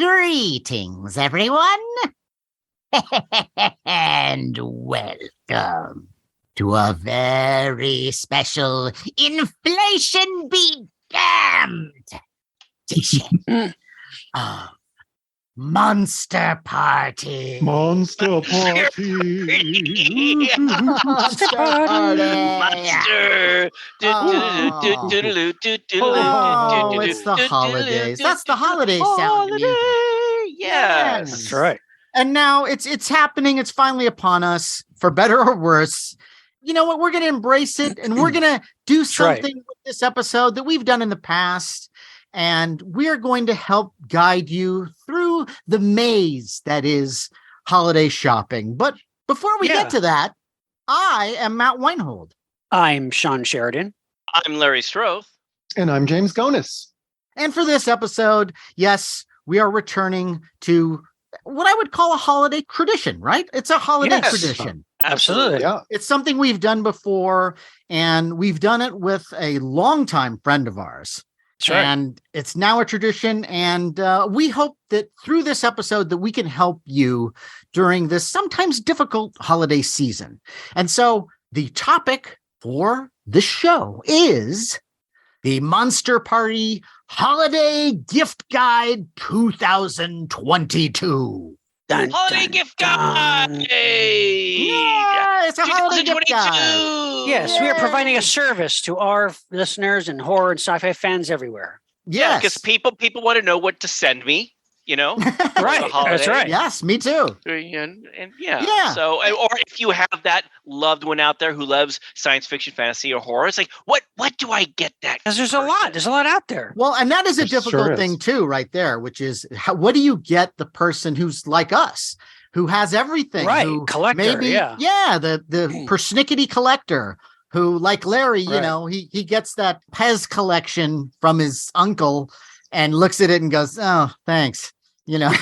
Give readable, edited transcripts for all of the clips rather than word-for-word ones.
Greetings, everyone, and welcome to a very special inflation be damned edition of Monster Party. Monster Party. Monster Party. Monster. Oh, it's the holidays. That's the holiday sound. Yes. That's right. And now it's happening. It's finally upon us, for better or worse. You know what? We're going to embrace it, and we're going to do something with this episode that we've done in the past. And we are going to help guide you through the maze that is holiday shopping. But before we get to that, I am Matt Weinhold. I'm Shawn Sheridan. I'm Larry STROTHE. And I'm James GONIS. And for this episode, yes, we are returning to what I would call a holiday tradition, right? It's a holiday tradition. Absolutely. Yeah. It's something we've done before, and we've done it with a longtime friend of ours. That's right. And it's now a tradition, and we hope that through this episode that we can help you during this sometimes difficult holiday season. And so the topic for the show is the Monster Party Holiday Gift Guide 2022. Dun, Holiday dun, gift dun. guide. Yeah, it's a holiday gift guide. Yes, we are providing a service to our listeners and horror and sci-fi fans everywhere. Yeah, Yes. because people want to know what to send me. You know, Right. That's right. Yes, me too. And Yeah. yeah. So, or if you have that loved one out there who loves science fiction, fantasy, or horror, it's like, what do I get that? Because there's a lot. There's a lot out there. Well, and that is a There difficult sure is. thing too, right there, which is what do you get the person who's like us, who has everything, Right, who collector, maybe, the persnickety collector, who, like Larry, you Right. know, he gets that Pez collection from his uncle and looks at it and goes, "Oh, thanks," you know.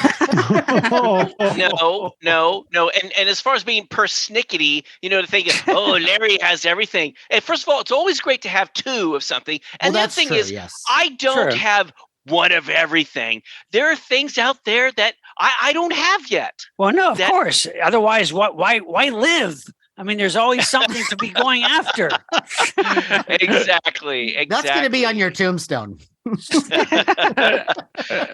No. And as far as being persnickety, you know, to think, oh, Larry has everything. And first of all, it's always great to have two of something. And Well, the other that's thing true, is, yes. I don't True. have one of everything. There are things out there that I don't have yet. Well, no, of That- course. Otherwise, why live? I mean, there's always something to be going after. Exactly. That's going to be on your tombstone.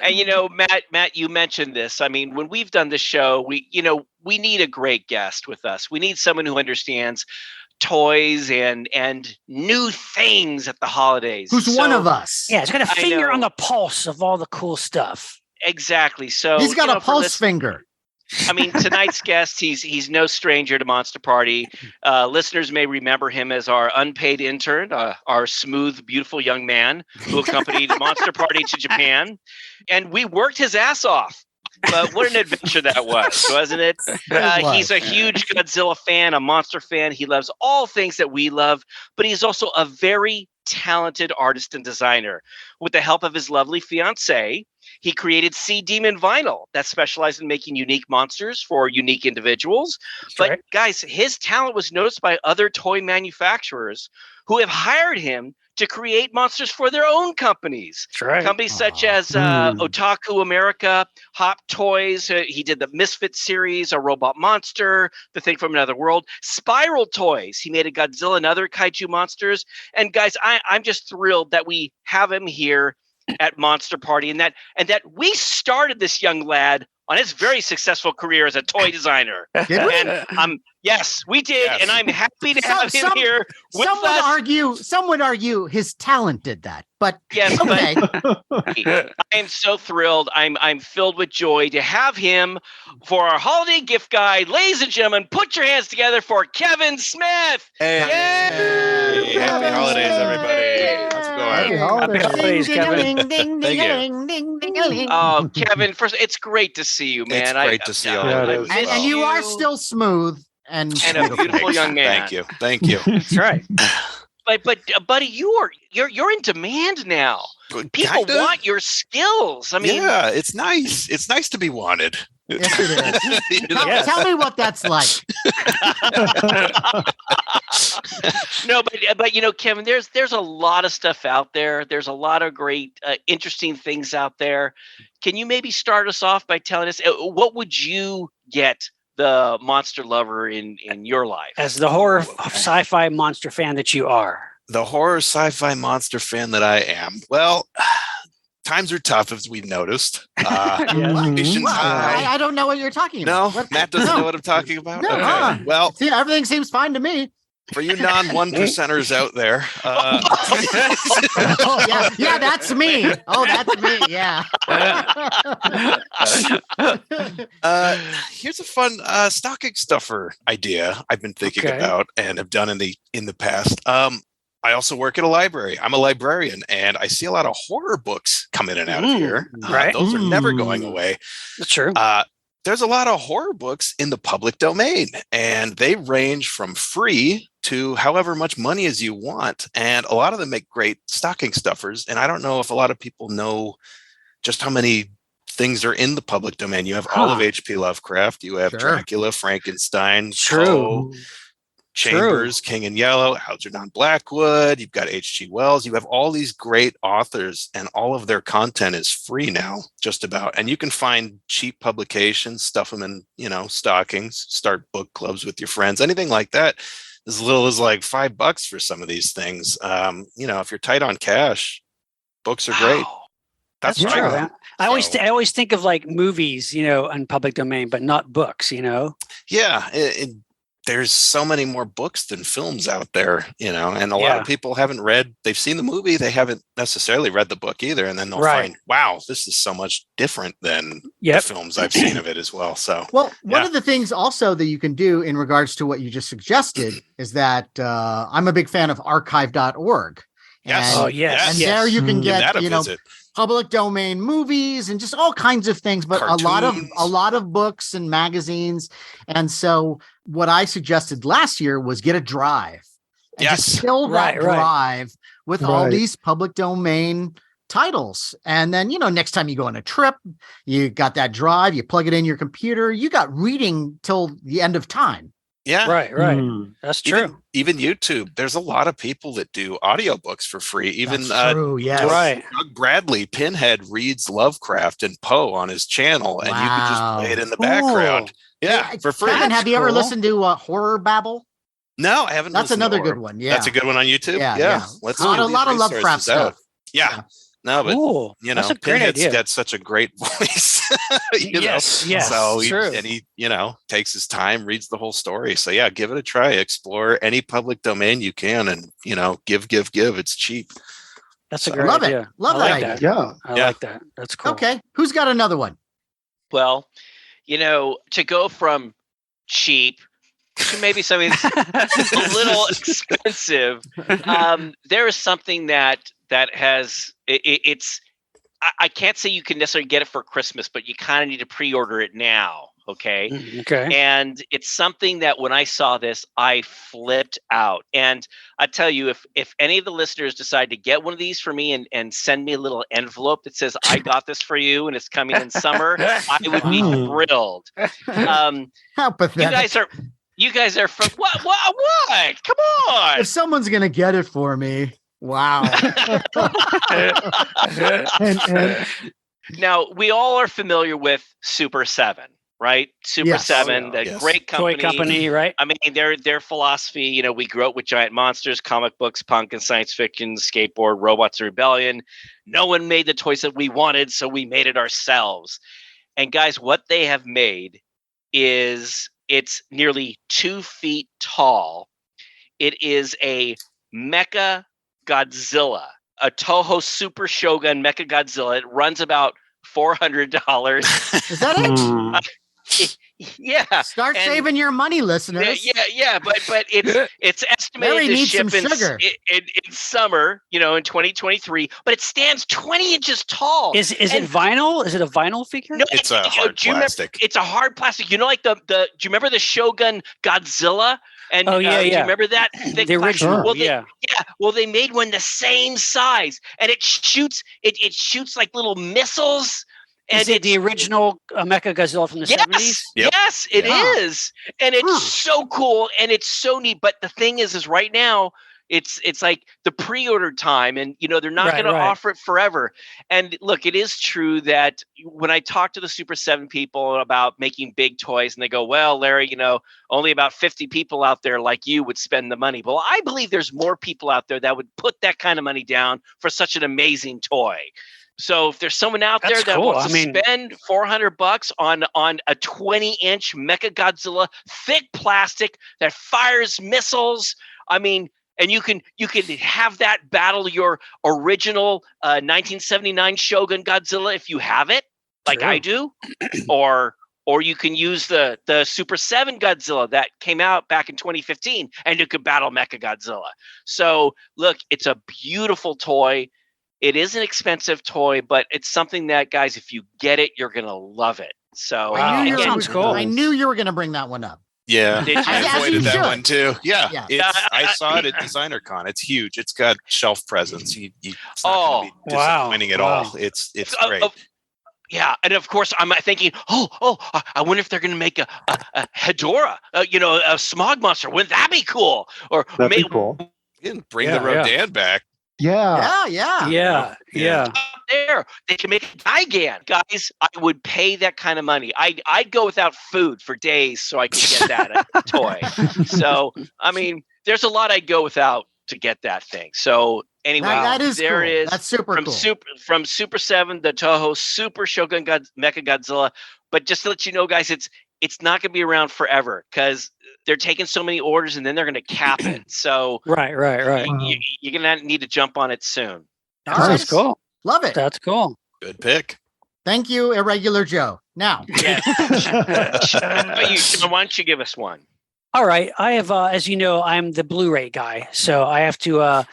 And you know, Matt, you mentioned this. I mean, when we've done the show, we need a great guest with us. We need someone who understands toys and new things at the holidays. Who's one of us? Yeah, it's got a I finger know. on the pulse of all the cool stuff. Exactly. So He's got you know, a for pulse finger. I mean, tonight's guest, he's no stranger to Monster Party. Listeners may remember him as our unpaid intern, our smooth, beautiful young man who accompanied Monster Party to Japan. And we worked his ass off. But what an adventure that was, wasn't it? was. He's a huge Godzilla fan, a monster fan. He loves all things that we love, but he's also a very talented artist and designer. With the help of his lovely fiancée, he created Sea Demon Vinyl that specialized in making unique monsters for unique individuals. But right. guys, his talent was noticed by other toy manufacturers who have hired him to create monsters for their own companies. That's right. Companies such as OTAKUMERICA, H.O.P Toys. He did the Misfit series, a robot monster, the thing from another world. Spiral Toys. He made a Godzilla and other kaiju monsters. And guys, I'm just thrilled that we have him here at Monster Party, and that we started this young lad on his very successful career as a toy designer. Did we? And yes, we did, Yes. and I'm happy to have him here with Some would argue his talent did that, but Yes, okay. I am so thrilled. I'm filled with joy to have him for our holiday gift guide. Ladies and gentlemen, put your hands together for Kevin Smith. Hey, Yay! happy holidays, everybody. How's it going? Happy holidays. Happy holidays, Kevin. Oh, Kevin, first, it's great to see you, man. It's great to see all Yeah, of it you. is. as And well. you are still smooth and a beautiful young man. Thank you. Thank you. That's right. But buddy, you're in demand now. People Kinda. want your skills. I mean, Yeah, it's nice. It's nice to be wanted. Yes, it is. You know? Tell me what that's like. No, but Kevin, there's a lot of stuff out there. There's a lot of great, interesting things out there. Can you maybe start us off by telling us what would you get the monster lover in your life? As the horror sci-fi monster fan that you are. The horror sci-fi monster fan that I am. Well, times are tough, as we've noticed. Inflation's Well, high. I don't know what you're talking No, about. Matt doesn't know what I'm talking about. No. Okay. Well, See, everything seems fine to me. for you non-one percenters out there, Oh, yeah, that's me. Oh, that's me. Yeah. here's a fun stocking stuffer idea I've been thinking Okay. about and have done in the past. I also work at a library. I'm a librarian, and I see a lot of horror books come in and out of here. right. Those are never going away. That's true. There's a lot of horror books in the public domain, and they range from free to however much money as you want. And a lot of them make great stocking stuffers. And I don't know if a lot of people know just how many things are in the public domain. You have all of H.P. Lovecraft. You have Sure. Dracula, Frankenstein, True. Poe, Chambers, King in Yellow, Algernon Blackwood. You've got H.G. Wells. You have all these great authors, and all of their content is free now, just about. And you can find cheap publications, stuff them in, stockings, start book clubs with your friends, anything like that. As little as like $5 for some of these things. If you're tight on cash, books are great. Wow. That's True. right. I always think of like movies, in public domain, but not books, Yeah. There's so many more books than films out there, and a lot of people they've seen the movie, they haven't necessarily read the book either. And then they'll find, wow, this is so much different than the films I've seen of it as well. So, well, one of the things also that you can do in regards to what you just suggested is that I'm a big fan of archive.org. Yes. And, yes. And there you can give that get, a visit. public domain movies and just all kinds of things, but Cartoons. a lot of books and magazines. And so what I suggested last year was get a drive and just fill that drive with all these public domain titles. And then, next time you go on a trip, you got that drive, you plug it in your computer, you got reading till the end of time. Yeah. Right. That's true. Even YouTube, there's a lot of people that do audiobooks for free. Even That's true, yes. Right. Doug Bradley, Pinhead, reads Lovecraft and Poe on his channel, and you can just play it in the background. Yeah, for free. Kevin, have you ever listened to Horror Babble? No, I haven't. That's another good one. Yeah, that's a good one on YouTube. Yeah. Let's a lot of Lovecraft stuff. Yeah. No, but that's a great Pinhead's idea. got such a great voice. Yes. So true. he takes his time, reads the whole story. So yeah, give it a try. Explore any public domain you can, and give. It's cheap. That's a great idea. Love that idea. Yeah. I like that. That's cool. Okay, who's got another one? Well, to go from cheap to maybe something that's a little expensive, there is something that has it's. I can't say you can necessarily get it for Christmas, but you kind of need to pre-order it now. Okay. Okay. And it's something that when I saw this, I flipped out. And I tell you, if any of the listeners decide to get one of these for me and send me a little envelope that says, I got this for you and it's coming in summer, I would be thrilled. How pathetic. You guys are from what? Come on. If someone's going to get it for me. Wow. and Now, we all are familiar with Super 7, right? Super 7, the great company. Toy company, right? I mean, their philosophy, we grew up with giant monsters, comic books, punk and science fiction, skateboard, robots, and rebellion. No one made the toys that we wanted, so we made it ourselves. And guys, what they have made is it's nearly 2 feet tall. It is a Mecha Godzilla, a Toho Super Shogun Mecha Godzilla. It runs about $400. Is that it? Yeah. Start saving your money, listeners. Yeah. But it's estimated Mary to needs ship some sugar. in summer, in 2023. But it stands 20 inches tall. Is it vinyl? Is it a vinyl figure? No, It's a hard plastic. It's a hard plastic. Like do you remember the Shogun Godzilla? And do you remember that? The original. Well, they made one the same size, and it shoots like little missiles. Is it the original Mecha Godzilla from the 70s? Yep. Yes, it is, and it's so cool and it's so neat. But the thing is right now it's like the pre-order time, and they're not going to offer it forever. And look, it is true that when I talk to the Super 7 people about making big toys, and they go, "Well, Larry, only about 50 people out there like you would spend the money." Well, I believe there's more people out there that would put that kind of money down for such an amazing toy. So if there's someone out there that wants to spend $400 on a 20-inch Mecha Godzilla, thick plastic that fires missiles, and you can have that battle your original 1979 Shogun Godzilla if you have it, like I do, or you can use the Super 7 Godzilla that came out back in 2015, and you could battle Mecha Godzilla. So look, it's a beautiful toy. It is an expensive toy, but it's something that, guys, if you get it, you're gonna love it. So sounds cool. I knew you were gonna bring that one up. Yeah, I avoided that one too. Yeah. I saw it at DesignerCon. It's huge. It's got shelf presence. It's not going to be disappointing at all. It's great. Yeah, and of course I'm thinking, I wonder if they're going to make a Hedorah, a smog monster. Wouldn't that be cool? Or That'd be cool. Bring the Rodan back. Yeah. There, they can make a Gigan. Guys, I would pay that kind of money. I'd go without food for days so I could get that toy. So, there's a lot I'd go without to get that thing. So anyway, that is there cool. is That's super from cool. From Super 7, the Toho Super Shogun Mecha Godzilla. But just to let you know, guys, it's not going to be around forever because they're taking so many orders and then they're going to cap it. So right. You're going to need to jump on it soon. That's cool. Love it. That's cool. Good pick. Thank you, Irregular Joe. Now, But you, John, why don't you give us one? All right. I have, as you know, I'm the Blu-ray guy, so I have to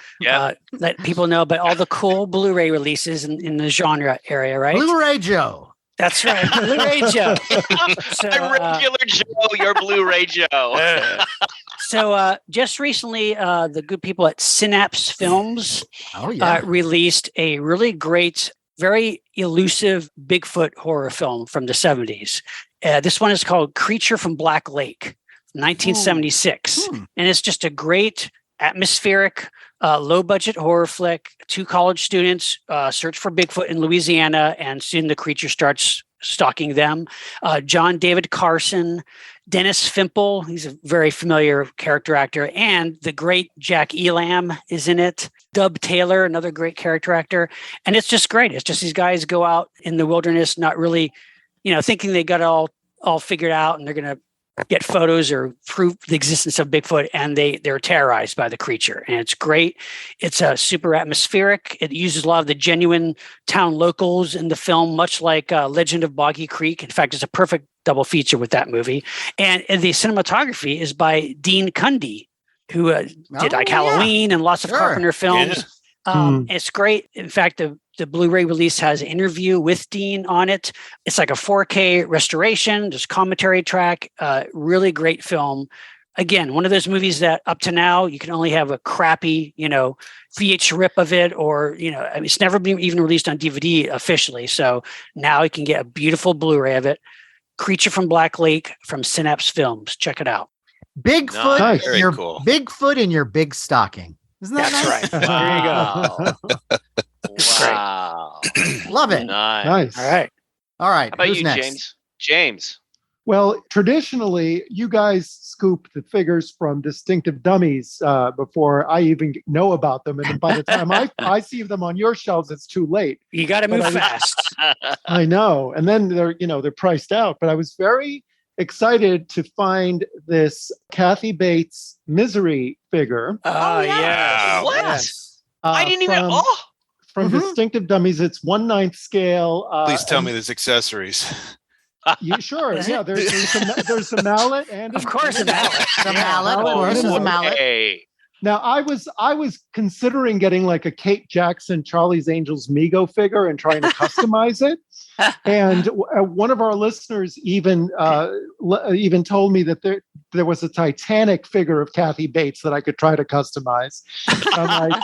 let people know about all the cool Blu-ray releases in the genre area, right? Blu-ray Joe. That's right, Blu-ray Joe. So, Regular Joe, you're Blu-ray Joe. So just recently, the good people at Synapse Films released a really great, very elusive Bigfoot horror film from the 70s. This one is called Creature from Black Lake, 1976. And it's just a great atmospheric, low-budget horror flick. Two college students search for Bigfoot in Louisiana, and soon the creature starts stalking them. John David Carson, Dennis Fimple, he's a very familiar character actor, and the great Jack Elam is in it. Dub Taylor, another great character actor. And it's just great. It's just these guys go out in the wilderness, not really, thinking they got it all figured out, and they're going to get photos or prove the existence of Bigfoot, and they're terrorized by the creature. And it's great. It's super atmospheric. It uses a lot of the genuine town locals in the film, much like Legend of Boggy Creek. In fact, it's a perfect double feature with that movie. And the cinematography is by Dean Cundy, who did Halloween and lots of Carpenter films. It's great. In fact, the Blu-ray release has an interview with Dean on it. It's like a 4K restoration. There's commentary track. Really great film. Again, one of those movies that up to now you can only have a crappy, VH rip of it, or it's never been even released on DVD officially. So now you can get a beautiful Blu-ray of it. Creature from Black Lake from Synapse Films. Check it out. Bigfoot, Nice. Very cool. Bigfoot in your big stocking. Isn't that nice? Right. Wow. Wow. Love it. Nice. All right. All right. How about Who's you, next? James? Well, traditionally, you guys scoop the figures from Distinctive Dummies before I even know about them. And by the time I see them on your shelves, it's too late. You got to move fast. I know. And then they're priced out. But I was very excited to find this Kathy Bates Misery figure. Oh, yeah. What? Yes. I didn't even. From Distinctive Dummies, it's 1/9 scale. Please tell me there's accessories. Sure. Yeah, there's a mallet, and of course a mallet. The mallet, of course, is a mallet. Hey. Now, I was considering getting like a Kate Jackson, Charlie's Angels Mego figure and trying to customize it. And one of our listeners even told me that there was a Titanic figure of Kathy Bates that I could try to customize. I'm like,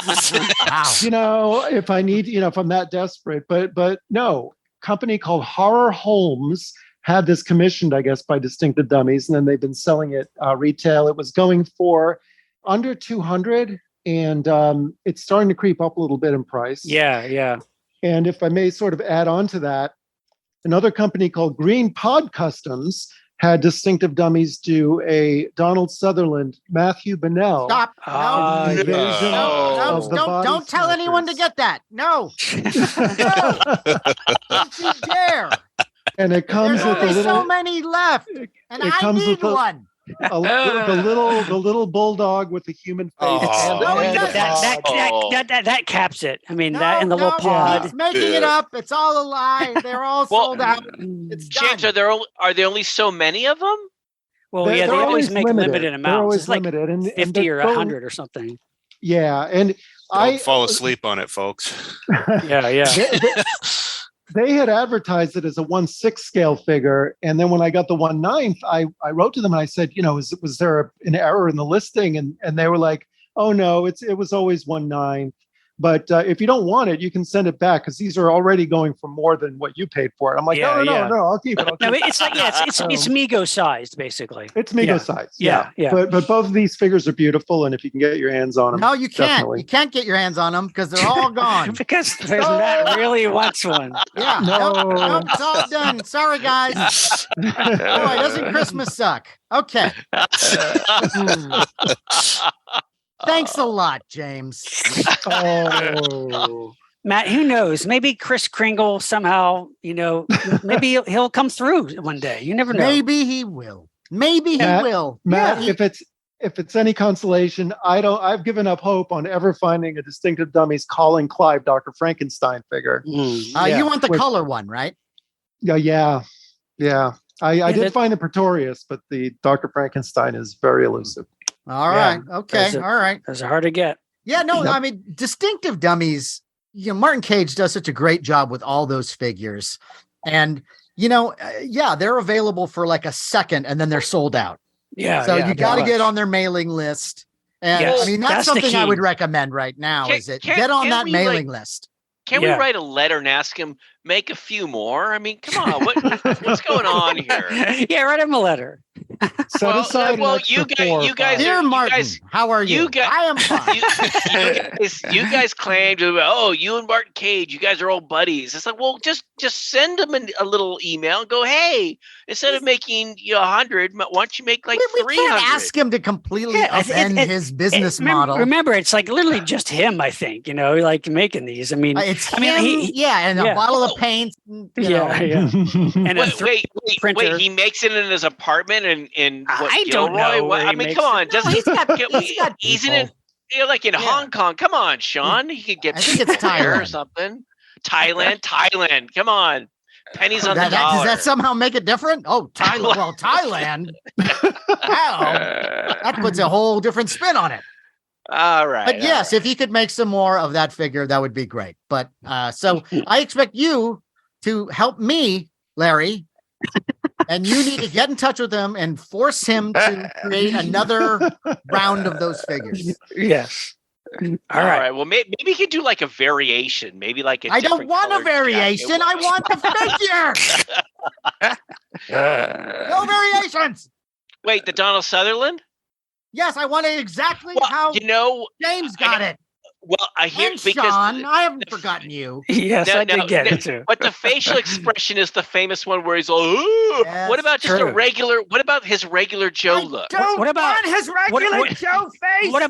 if I need, if I'm that desperate, but no, company called Horror Holmes had this commissioned, I guess, by Distinctive Dummies, and then they've been selling it retail. It was going for under 200, and it's starting to creep up a little bit in price. Yeah. And if I may sort of add on to that, another company called Green Pod Customs had Distinctive Dummies do a Donald Sutherland, Matthew Bennell. Stop. No. Don't tell anyone to get that. No. Don't you dare. And it comes There's with a only little. so many left, and it I comes need with one. The little bulldog with the human face. Oh. No, it and doesn't. That caps it. I mean, No, that and the little no, pod. he's making it up. It's all a lie. They're all sold out. It's James, done. are there only so many of them? Well, yeah, they always make limited They're amounts. always It's like limited, and 50 they're or going- 100 or something. Yeah, and Don't fall asleep on it, folks. Yeah. they had advertised it as a 1/6 scale figure, and then when I got the 1/9, I wrote to them and I said, was there an error in the listing? And they were like, oh no, it was always 1/9. But if you don't want it, you can send it back because these are already going for more than what you paid for it. I'm like, no, I'll keep it. No, it's like it's Mego sized basically. It's Mego size. Yeah. But both of these figures are beautiful, and if you can get your hands on them, No, you can't. definitely. You can't get your hands on them because they're all gone. Because Matt really wants one. Yeah. No. Nope, it's all done. Sorry, guys. Boy, doesn't Christmas suck? Okay. Thanks a lot, James. Oh. Matt, who knows? Maybe Kris Kringle somehow, maybe he'll come through one day. You never know. Maybe he will. Maybe he will. Matt, Yeah, if it's any consolation, I've given up hope on ever finding a Distinctive Dummies Colin Clive Dr. Frankenstein figure. you want the color one, right? Yeah. I did find the Pretorius, but the Dr. Frankenstein is very elusive. All right. Okay. All right. Those are hard to get. Yeah, no, Yep. I mean, Distinctive Dummies, Martin Cage does such a great job with all those figures. And, they're available for like a second and then they're sold out. Yeah. So you got to get on their mailing list. And Yes, I mean, that's that's the something I key. would recommend right now get on that mailing list. Can we write a letter and ask him, make a few more? I mean, come on, what's going on here? Yeah, write him a letter. Set aside an extra you guys, Dear Martin, how are you? I am fine. You guys claimed, you and Martin Cage, you guys are old buddies. It's like, well, just send him a little email and go, hey, instead of making 100, why don't you make like 300? We can't ask him to completely upend his business model. Remember, it's like literally just him, I think, like making these. I mean, it's him, and a bottle of paint. And wait, printer. he makes it in his apartment in what, I don't Gilroy? know. I mean, come on. He's in like in Hong Kong. Come on, Sean. He could get I think it's Thailand or something. Thailand. Come on. Pennies on the dollar. Does that somehow make it different? Oh, Thailand. Well, Thailand. Wow. That puts a whole different spin on it. All right. But yes, if you could make some more of that figure, that would be great. But so I expect you to help me, Larry, and you need to get in touch with him and force him to create another round of those figures. Yes. All right. Well, maybe he could do like a variation. Maybe like I don't want a variation. I want the figure. No variations. Wait, the Donald Sutherland? Yes, I want it exactly how James got it. Well, I hear and because Sean, I haven't forgotten you. Yes, I did get it too. But the facial expression is the famous one where he's all, ooh. Yes, what about just a regular? What about his regular Joe look? What about his regular Joe face? What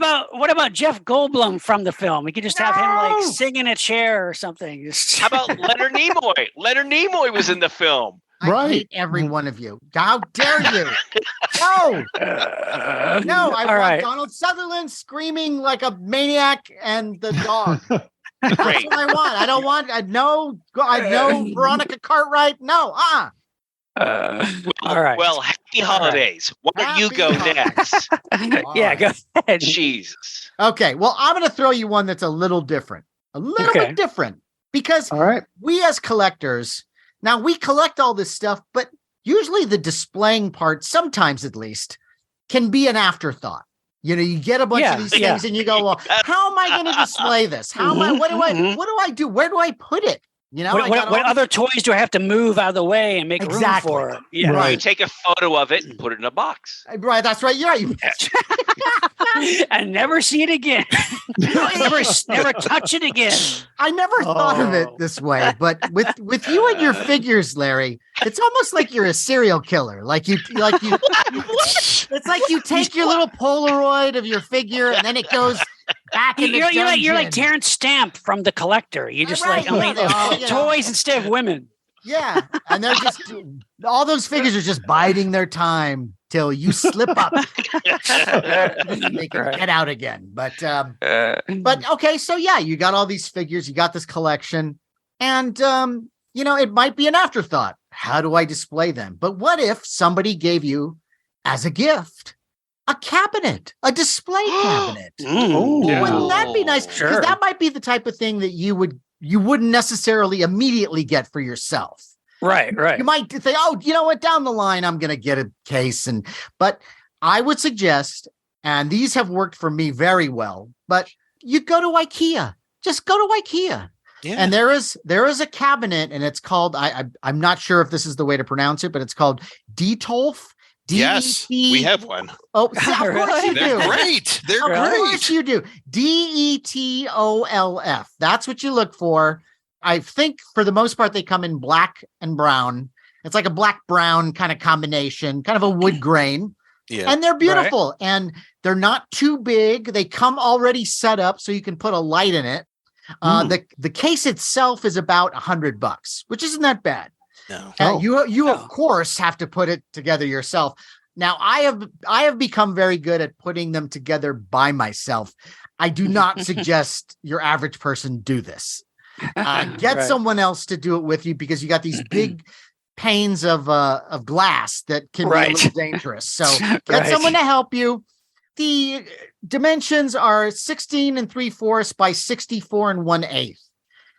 about Jeff Goldblum from the film? We could just have him like sing in a chair or something. How about Leonard Nimoy? Leonard Nimoy was in the film. I hate every one of you. How dare you? No. I want Donald Sutherland screaming like a maniac and the dog. That's what I want. I don't want no Veronica Cartwright. No. All right. Well, happy holidays. Why don't you go next? Yeah, go ahead. Jesus. Okay. Well, I'm going to throw you one that's a little different. A little bit different. Because we as collectors, now we collect all this stuff, but usually the displaying part, sometimes at least, can be an afterthought. You get a bunch of these things and you go, well, how am I going to display this? What do I do? Where do I put it? You know, what other toys do I have to move out of the way and make room for? Yeah. Right. You take a photo of it and put it in a box. Right. That's right. You're right. And never see it again. never touch it again. I never thought of it this way, but with you and your figures, Larry, it's almost like you're a serial killer. It's like you take your little Polaroid of your figure and then it goes back in the dungeon. You're like Terrence Stamp from The Collector. You just toys instead of women. Yeah, and they're just all those figures are just biding their time till you slip up. They can get out again. But okay, so yeah, you got all these figures, you got this collection, and it might be an afterthought. How do I display them? But what if somebody gave you as a gift a cabinet, a display cabinet? Wouldn't that be nice? Because that might be the type of thing that you wouldn't necessarily immediately get for yourself. Right. You might say, oh, you know what, down the line, I'm going to get a case. But I would suggest, and these have worked for me very well, but you go to IKEA. Just go to IKEA. Yeah. And there is a cabinet, and it's called, I'm not sure if this is the way to pronounce it, but it's called Detolf. Yes, we have one. Oh, of course you do. They're great. Of course you do. DETOLF. That's what you look for. I think for the most part, they come in black and brown. It's like a black-brown kind of combination, kind of a wood grain. Yeah. And they're beautiful. Right. And they're not too big. They come already set up so you can put a light in it. The case itself is about $100, which isn't that bad. No. You of course have to put it together yourself. Now I have become very good at putting them together by myself. I do not suggest your average person do this. Get someone else to do it with you, because you got these big panes of glass that can be a little dangerous. So get someone to help you. The dimensions are 16 3/4 by 64 1/8.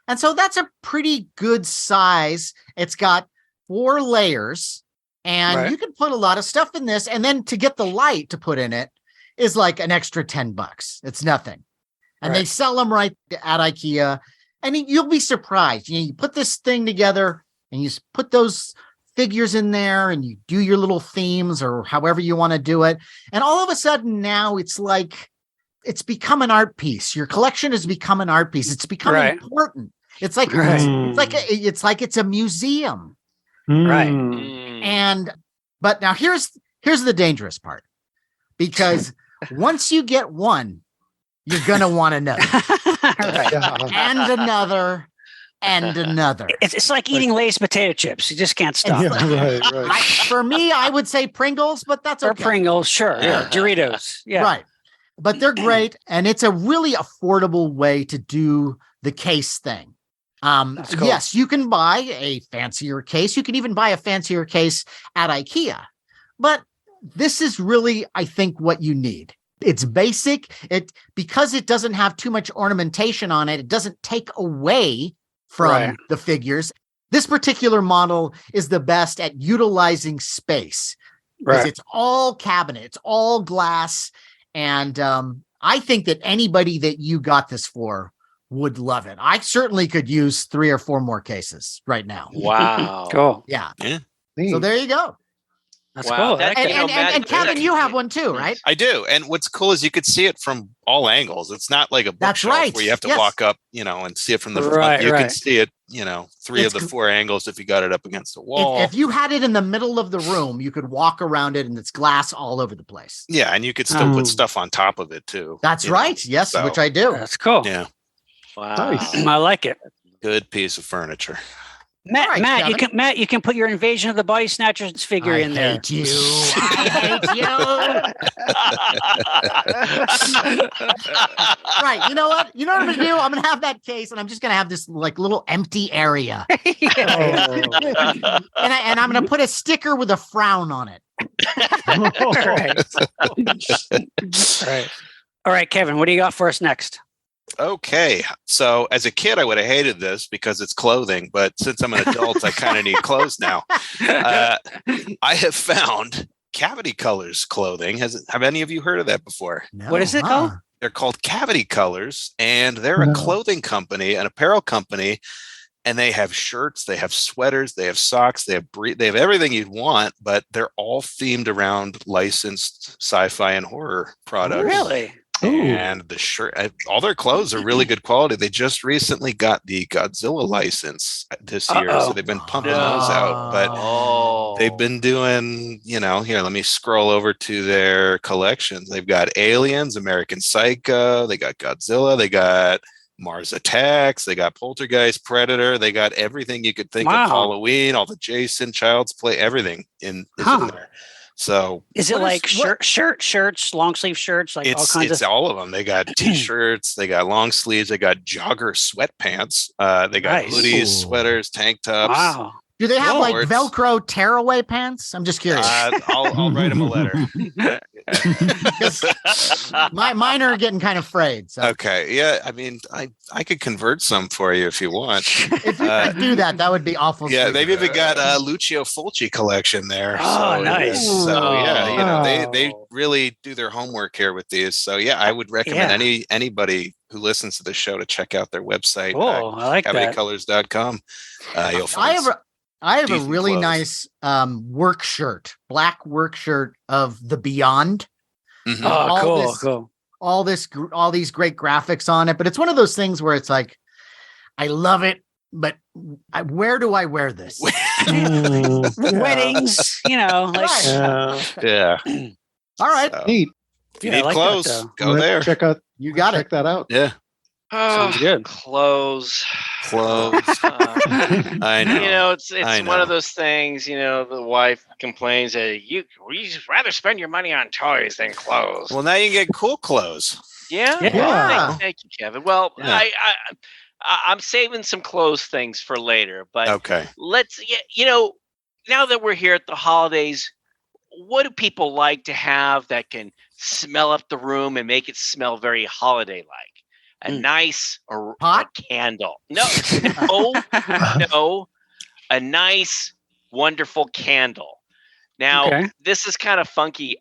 And so that's a pretty good size. It's got 4 layers, and you can put a lot of stuff in this. And then to get the light to put in it is like an extra $10. It's nothing. And they sell them right at IKEA. And you'll be surprised. You put this thing together and you put those figures in there and you do your little themes or however you want to do it. And all of a sudden now it's like, it's become an art piece. Your collection has become an art piece. It's become important. It's like it's a museum. Right. But now here's the dangerous part, because once you get one, you're gonna want another. And another and another. It's like eating Lay's potato chips. You just can't stop. For me, I would say Pringles, but that's okay. Or Pringles, sure. Yeah. Doritos. Yeah. Right. But they're great, and it's a really affordable way to do the case thing. Cool. Yes, you can buy a fancier case. You can even buy a fancier case at IKEA. But this is really, I think, what you need. It's basic. Because it doesn't have too much ornamentation on it, it doesn't take away from the figures. This particular model is the best at utilizing space. Because it's all cabinet, it's all glass. And I think that anybody that you got this for would love it. I certainly could use 3 or 4 more cases right now. Wow. Cool. Yeah. So there you go. That's cool. And Kevin, you have one too, right? I do. And what's cool is you could see it from all angles. It's not like a bookshelf where you have to walk up, and see it from the front. You can see it, 3 of the 4 angles if you got it up against a wall. If you had it in the middle of the room, you could walk around it and it's glass all over the place. Yeah, and you could still put stuff on top of it too. That's right. Yes, so, which I do. That's cool. Yeah. Wow. Nice. I like it. Good piece of furniture. Matt, you can put your Invasion of the Body Snatchers figure in there. I hate you. Right. You know what? You know what I'm going to do? I'm going to have that case, and I'm just going to have this like little empty area. And I'm going to put a sticker with a frown on it. All right, Kevin, what do you got for us next? Okay. So as a kid, I would have hated this because it's clothing, but since I'm an adult, I kind of need clothes now. I have found Cavity Colors clothing. Have any of you heard of that before? No. What is it called? They're called Cavity Colors, and they're a clothing company, an apparel company. And they have shirts, they have sweaters, they have socks, they have everything you'd want, but they're all themed around licensed sci-fi and horror products. Really? And the shirt, all their clothes are really good quality. They just recently got the Godzilla license this year, so they've been pumping those out. But they've been doing, here, let me scroll over to their collections. They've got Aliens, American Psycho, they got Godzilla, they got Mars Attacks, they got Poltergeist, Predator, they got everything you could think of. Halloween, all the Jason, Child's Play, everything is in there. So is it like shirts, long sleeve shirts, like all kinds it's all of them. They got t-shirts, they got long sleeves, they got jogger sweatpants, they got hoodies, sweaters, tank tops. Wow. Do they have like Velcro tearaway pants? I'm just curious. I'll write them a letter. Mine are getting kind of frayed. So. Okay. Yeah. I mean, I could convert some for you if you want. If you could do that, that would be awful. Yeah. They've even got a Lucio Fulci collection there. Oh, nice. So yeah, they really do their homework here with these. So yeah, I would recommend anybody who listens to the show to check out their website. Oh, I like that. CavityColors.com. You'll find I have a really nice work shirt, black work shirt of The Beyond. Mm-hmm. Oh, cool. All these great graphics on it, but it's one of those things where it's like, I love it, but where do I wear this? Weddings, like yeah. All right, neat. If you need clothes, go there. Check that out. Yeah. Sounds good. Clothes. I know. It's one of those things. The wife complains that you just rather spend your money on toys than clothes. Well, now you can get cool clothes. Yeah. Thank you, Kevin. Well, I'm saving some clothes things for later, but okay. Let's. Now that we're here at the holidays, what do people like to have that can smell up the room and make it smell very holiday-like? A nice a candle. No, a nice, wonderful candle. Now, this is kind of funky.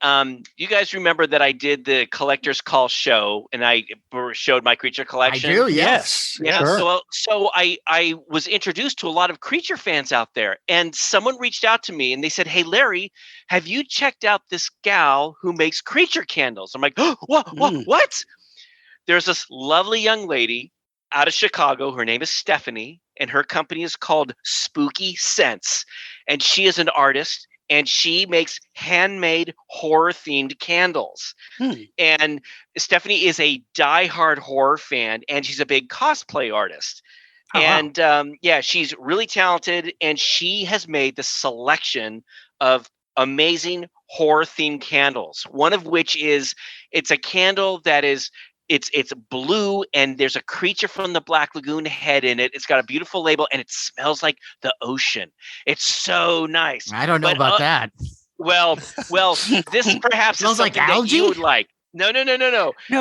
You guys remember that I did the Collector's Call show and I showed my creature collection? I do, yes. Yeah. Sure. So I was introduced to a lot of creature fans out there, and someone reached out to me and they said, "Hey, Larry, have you checked out this gal who makes creature candles?" I'm like, "Oh, what?" There's this lovely young lady out of Chicago. Her name is Stephanie, and her company is called Spooky Scents. And she is an artist, and she makes handmade horror-themed candles. And Stephanie is a diehard horror fan, and she's a big cosplay artist. And she's really talented, and she has made the selection of amazing horror-themed candles. One of which it's a candle that is... It's blue, and there's a creature from the Black Lagoon head in it. It's got a beautiful label, and it smells like the ocean. It's so nice. I don't know about that. Well, this perhaps smells is like something algae. that you would like. No. No,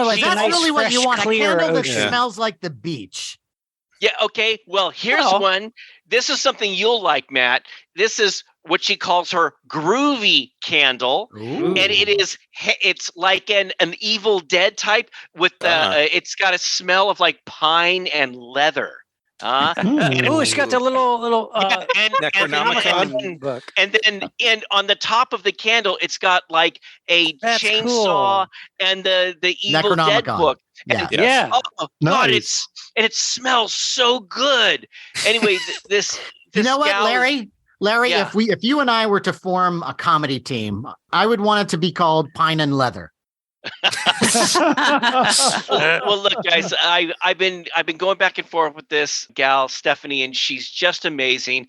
like that's nice, really what you want. A candle that ocean. smells like the beach. Yeah. Okay. Well, here's one. This is something you'll like, Matt. This is what she calls her groovy candle. Ooh. And it's like an Evil Dead type with it's got a smell of like pine and leather. It's got the little Necronomicon book. And on the top of the candle, it's got like a chainsaw and the Evil Dead book. Yeah. Oh God, it smells so good. Anyway, this you know what, Larry? Larry, if you and I were to form a comedy team, I would want it to be called Pine and Leather. Well, look, guys, I've been going back and forth with this gal, Stephanie, and she's just amazing.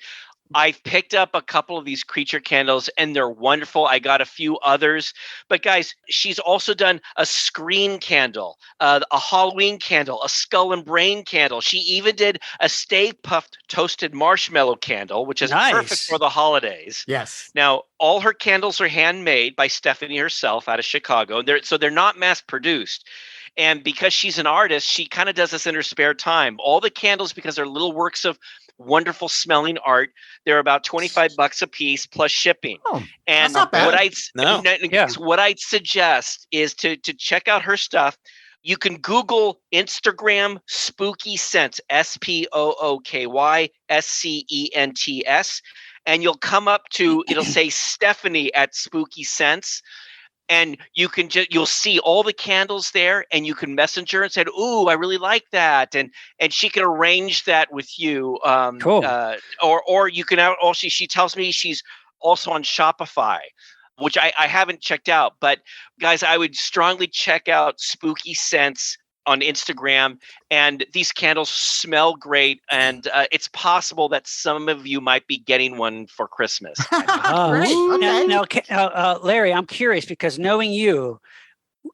I've picked up a couple of these creature candles, and they're wonderful. I got a few others. But guys, she's also done a Scream candle, a Halloween candle, a Skull and Brain candle. She even did a Stay Puffed Toasted Marshmallow candle, which is perfect for the holidays. Yes. Now, all her candles are handmade by Stephanie herself out of Chicago. So they're not mass-produced. And because she's an artist, she kind of does this in her spare time. All the candles, because they're little works of wonderful smelling art, they're about $25 a piece plus shipping. Oh, and that's not bad. what I'd suggest is to check out her stuff. You can Google Instagram Spooky Scents, SPOOKYSCENTS, and you'll come up to, it'll say Stephanie at Spooky Scents. And you'll see all the candles there, and you can messenger and say, "Ooh, I really like that," and she can arrange that with you. Cool. Or you can also. She tells me she's also on Shopify, which I haven't checked out. But guys, I would strongly check out Spooky Scents on Instagram, and these candles smell great, and it's possible that some of you might be getting one for Christmas. Great. Okay. Now, Larry, I'm curious because knowing you,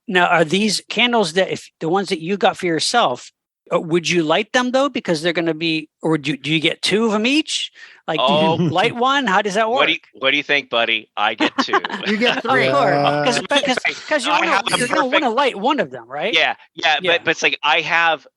now are these candles if the ones that you got for yourself? Would you light them though? Because they're going to be, or do you get two of them each? Like, do you light one? How does that work? What do you think, buddy? I get two. You get three. Because you're going to want to light one of them, right? Yeah. But it's like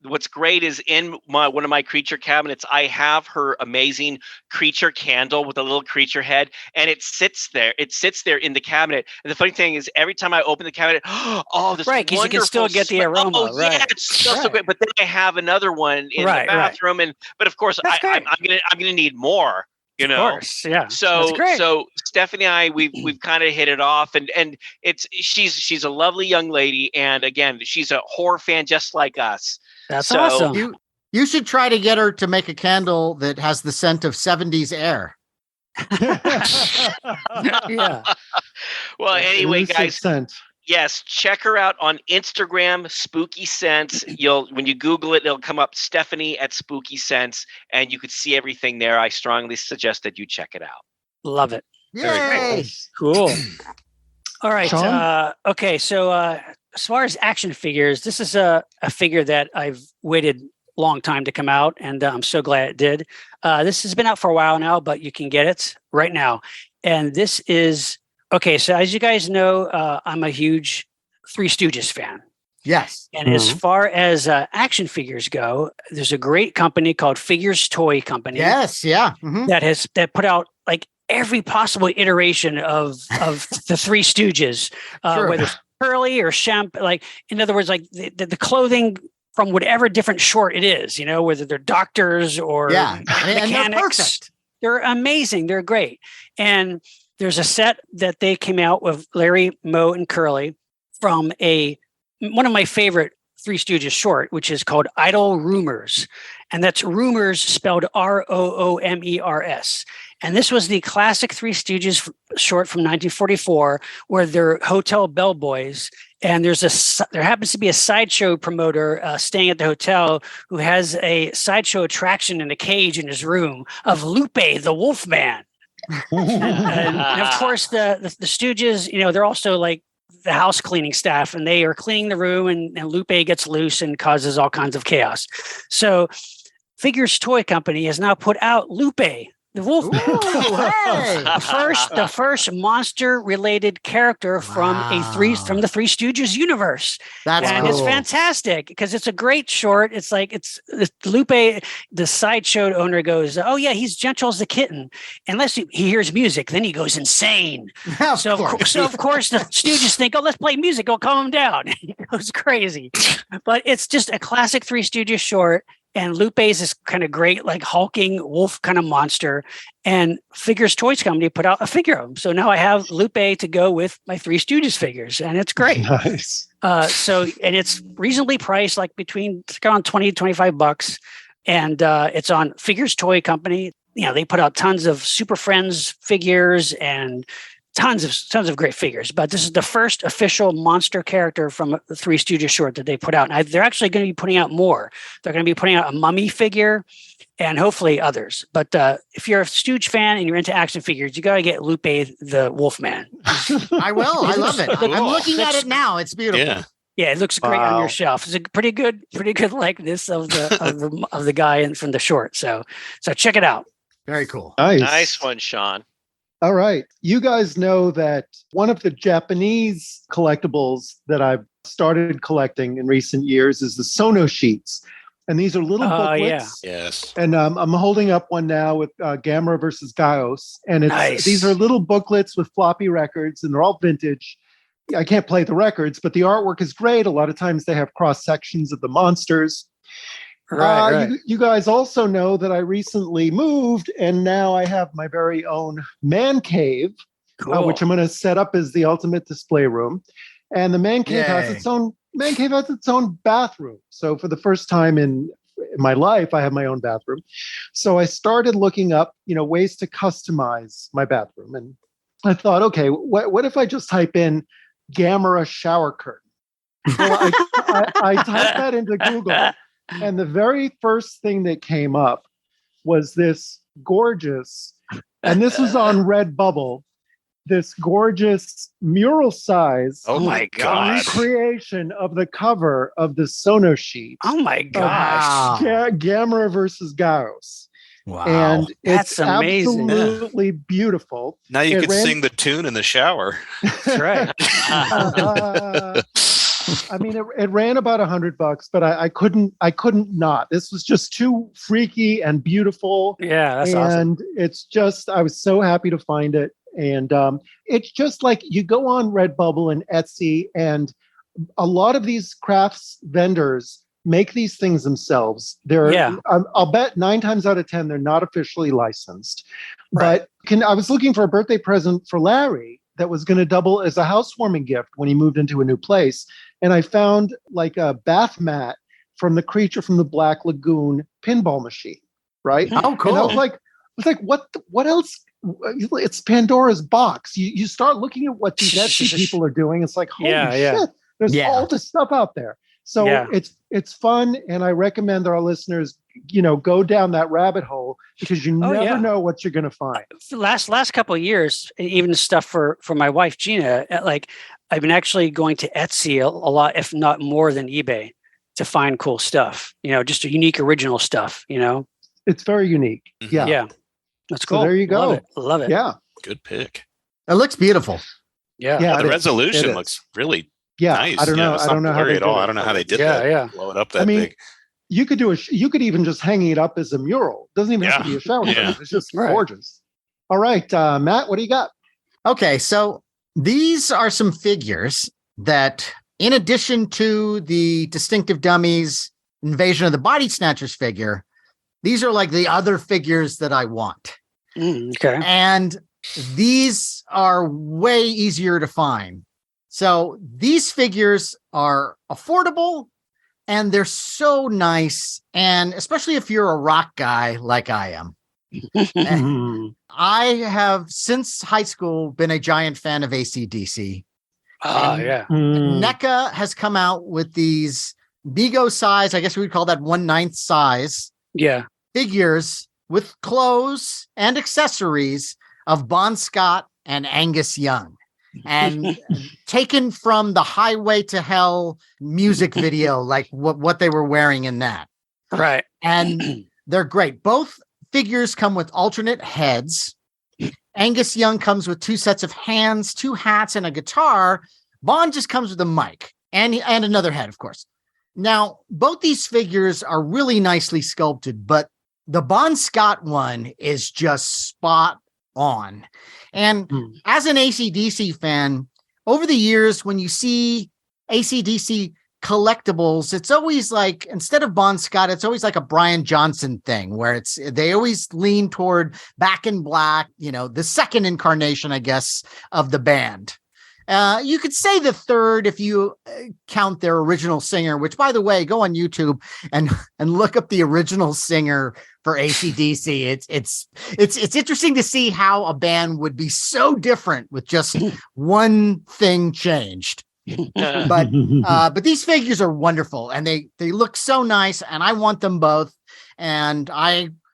what's great is in one of my creature cabinets, I have her amazing creature candle with a little creature head, and it sits there. It sits there in the cabinet. And the funny thing is, every time I open the cabinet, this right, because you can still get the aroma. Oh, right. Yeah, it smells so great. But then I have another one in the bathroom, but of course I'm gonna need more. Of course, yeah. So Stephanie and I, we've kind of hit it off, and she's a lovely young lady, and again, she's a horror fan just like us. That's awesome. You should try to get her to make a candle that has the scent of 70s air. Yeah. Well, anyway, guys. Scent. Yes, check her out on Instagram, Spooky Scents. When you Google it, it'll come up Stephanie at Spooky Scents, and you could see everything there. I strongly suggest that you check it out. Love it. Yay! Cool. All right. Sean? Okay. So as far as action figures, this is a figure that I've waited a long time to come out, and I'm so glad it did. This has been out for a while now, but you can get it right now. And this is... Okay, so as you guys know, I'm a huge Three Stooges fan. Yes. And as far as action figures go, there's a great company called Figures Toy Company. Yes, yeah. That put out like every possible iteration of the Three Stooges, whether it's Curly or Shemp. Like, in other words, like the clothing from whatever different short it is, whether they're doctors or mechanics. And they're perfect. They're amazing. They're great. And there's a set that they came out with Larry, Moe, and Curly from one of my favorite Three Stooges short, which is called Idle Rumors. And that's rumors spelled ROOMERS. And this was the classic Three Stooges short from 1944, where they're hotel bellboys. And there happens to be a sideshow promoter staying at the hotel who has a sideshow attraction in a cage in his room of Lupe, the Wolfman. and of course the Stooges, they're also like the house cleaning staff, and they are cleaning the room, and Lupe gets loose and causes all kinds of chaos. So Figures Toy Company has now put out Lupe, the Wolfman. Hey. the first monster related character from from the Three Stooges universe. That's cool. It's fantastic because it's a great short. It's Lupe, the sideshow owner, goes, "Oh yeah, he's gentle as a kitten. Unless he hears music, then he goes insane." So of course the Stooges think, "Oh, let's play music, it'll calm him down." He goes crazy. But it's just a classic Three Stooges short. And Lupe is this kind of great, like hulking wolf kind of monster. And Figures Toys Company put out a figure of him. So now I have Lupe to go with my Three Stooges figures, and it's great. Nice. And it's reasonably priced, like around $20 to $25. And it's on Figures Toy Company. They put out tons of Super Friends figures and tons of great figures, but this is the first official monster character from the Three Stooges short that they put out. And they're actually going to be putting out more. They're going to be putting out a Mummy figure and hopefully others. But if you're a Stooge fan and you're into action figures, you got to get Lupe the Wolfman. I will. I love it. I'm looking at it now. It's beautiful. Yeah, it looks great on your shelf. It's a pretty good likeness of the guy from the short. So check it out. Very cool. Nice one, Sean. All right. You guys know that one of the Japanese collectibles that I've started collecting in recent years is the Sono sheets. And these are little booklets. Yeah. Yes. And I'm holding up one now with Gamera versus Gaios. And these are little booklets with floppy records, and they're all vintage. I can't play the records, but the artwork is great. A lot of times they have cross sections of the monsters. Right. You guys also know that I recently moved, and now I have my very own man cave, which I'm going to set up as the ultimate display room. And the man cave has its own bathroom. So for the first time in my life, I have my own bathroom. So I started looking up, ways to customize my bathroom, and I thought, okay, what if I just type in Gamera shower curtain? Well, I typed that into Google. And the very first thing that came up was this gorgeous, and this was on Redbubble, this gorgeous mural size. Oh my God. Recreation of the cover of the Sono sheet. Oh my gosh. Gamera versus Gauss. Wow. And it's That's amazing. absolutely beautiful. Now you can sing the tune in the shower. That's right. I mean, it ran about $100, but I couldn't not. This was just too freaky and beautiful. Yeah, that's awesome. And it's just, I was so happy to find it. And it's just like you go on Redbubble and Etsy, and a lot of these crafts vendors make these things themselves. I'll bet 9 times out of 10 they're not officially licensed. Right. But I was looking for a birthday present for Larry that was going to double as a housewarming gift when he moved into a new place. And I found like a bath mat from the Creature from the Black Lagoon pinball machine, right? Oh, cool. And I was like, what else? It's Pandora's box. You start looking at what these Etsy people are doing. It's like, holy shit, there's all this stuff out there. So it's fun. And I recommend that our listeners, go down that rabbit hole, because you never know what you're going to find. Last couple of years, even stuff for my wife, Gina, like I've been actually going to Etsy a lot, if not more than eBay, to find cool stuff, just unique, original stuff, It's very unique. Mm-hmm. Yeah. Yeah. That's cool. So there you go. Love it. Yeah. Good pick. It looks beautiful. Yeah. The resolution looks really nice. I don't know. It's I don't know how they at all. I don't know how they did that. Yeah. Blow it up that big. You could you could even just hang it up as a mural. It doesn't even have to be a shower. It's just gorgeous. All right, Matt, what do you got? Okay, so these are some figures that, in addition to the Distinctive Dummies Invasion of the Body Snatchers figure, these are like the other figures that I want. Okay. And these are way easier to find. So these figures are affordable, and they're so nice. And especially if you're a rock guy like I am. I have, since high school, been a giant fan of AC/DC. NECA has come out with these Bigo size, I guess we would call that 1/9 size. Yeah. Figures with clothes and accessories of Bon Scott and Angus Young, and taken from the Highway to Hell music video, like what they were wearing in that. Right. And they're great. Both figures come with alternate heads. Angus Young comes with 2 sets of hands, 2 hats, and a guitar. Bon just comes with a mic and another head, of course. Now, both these figures are really nicely sculpted, but the Bon Scott one is just spot on. And as an AC/DC fan, over the years, when you see AC/DC collectibles, it's always like, instead of Bon Scott, it's always like a Brian Johnson thing, where they always lean toward Back in Black, the second incarnation, I guess, of the band. You could say the third if you count their original singer, which, by the way, go on YouTube and look up the original singer for AC/DC. It's interesting to see how a band would be so different with just one thing changed. But these figures are wonderful, and they look so nice, and I want them both. And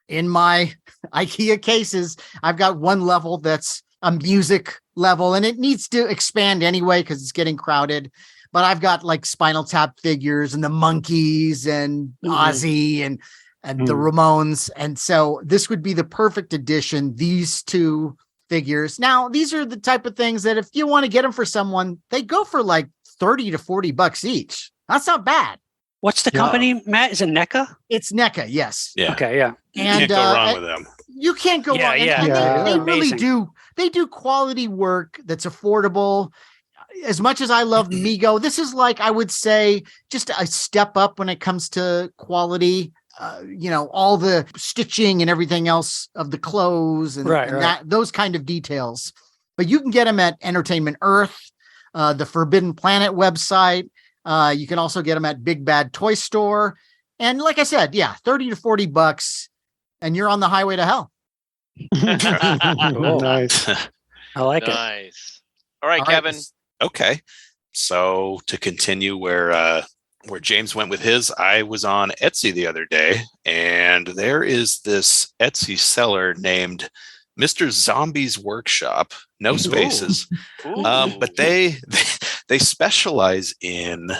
in my IKEA cases, I've got one level that's a music level, and it needs to expand anyway because it's getting crowded. But I've got like Spinal Tap figures and the Monkees and Ozzy and the Ramones. And so this would be the perfect addition, these 2 figures. Now, these are the type of things that if you want to get them for someone, they go for like $30 to $40 each. That's not bad. What's the company, Matt? Is it NECA? It's NECA, yes. Yeah. Okay, yeah. And you can't go wrong with them. You can't go wrong. Yeah. And they really Amazing. do. They do quality work that's affordable. as much as I love Mego, this is like, I would say, just a step up when it comes to quality. All the stitching and everything else of the clothes and that, those kind of details. But you can get them at Entertainment Earth, the Forbidden Planet website. You can also get them at Big Bad Toy Store. And like I said, yeah, $30 to $40, and you're on the highway to hell. Nice. I like it. Nice. All right, Kevin. Okay. So to continue where James went with his, I was on Etsy the other day, and there is this Etsy seller named Mr. Zombie's Workshop, no spaces. But they specialize in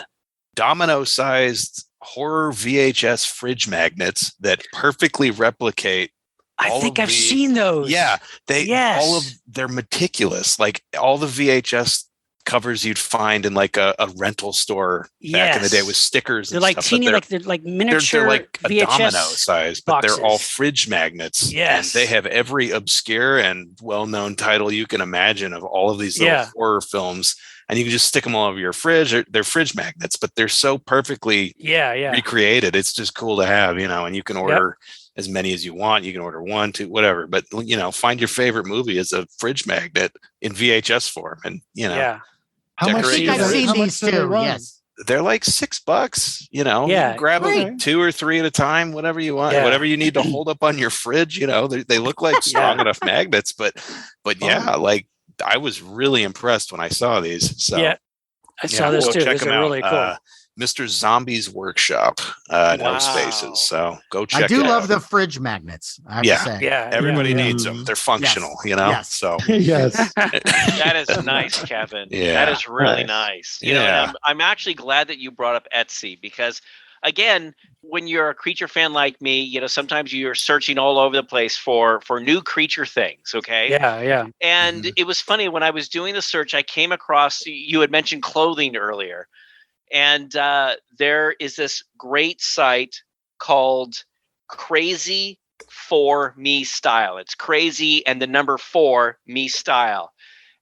domino-sized horror VHS fridge magnets that perfectly replicate. I think I've seen those. Yeah, they're meticulous. Like all the VHS covers you'd find in like a rental store back in the day with stickers. They're like teeny, they're like miniature. They're like a VHS domino size, but boxes. they're all fridge magnets. Yes, and they have every obscure and well-known title you can imagine of all of these little horror films, and you can just stick them all over your fridge. They're fridge magnets, but they're so perfectly recreated. It's just cool to have, and you can order as many as you want. You can order 1, 2, whatever, but find your favorite movie as a fridge magnet in VHS form, and How much? I think I've seen these too. Yes, they're like $6. You can grab them 2 or 3 at a time, whatever you want, whatever you need to hold up on your fridge. They look like strong enough magnets, but like I was really impressed when I saw these. So I saw this too. These are really cool. Mr. Zombie's Workshop, no spaces. So go check it out. I do love the fridge magnets. I have to say. Everybody needs them. They're functional, So yes. That is nice, Kevin. That is really nice. And I'm actually glad that you brought up Etsy, because again, when you're a creature fan like me, sometimes you're searching all over the place for new creature things. Okay. Yeah. And it was funny, when I was doing the search, I came across, you had mentioned clothing earlier. And there is this great site called Crazy for Me Style. It's crazy and the number 4 me style.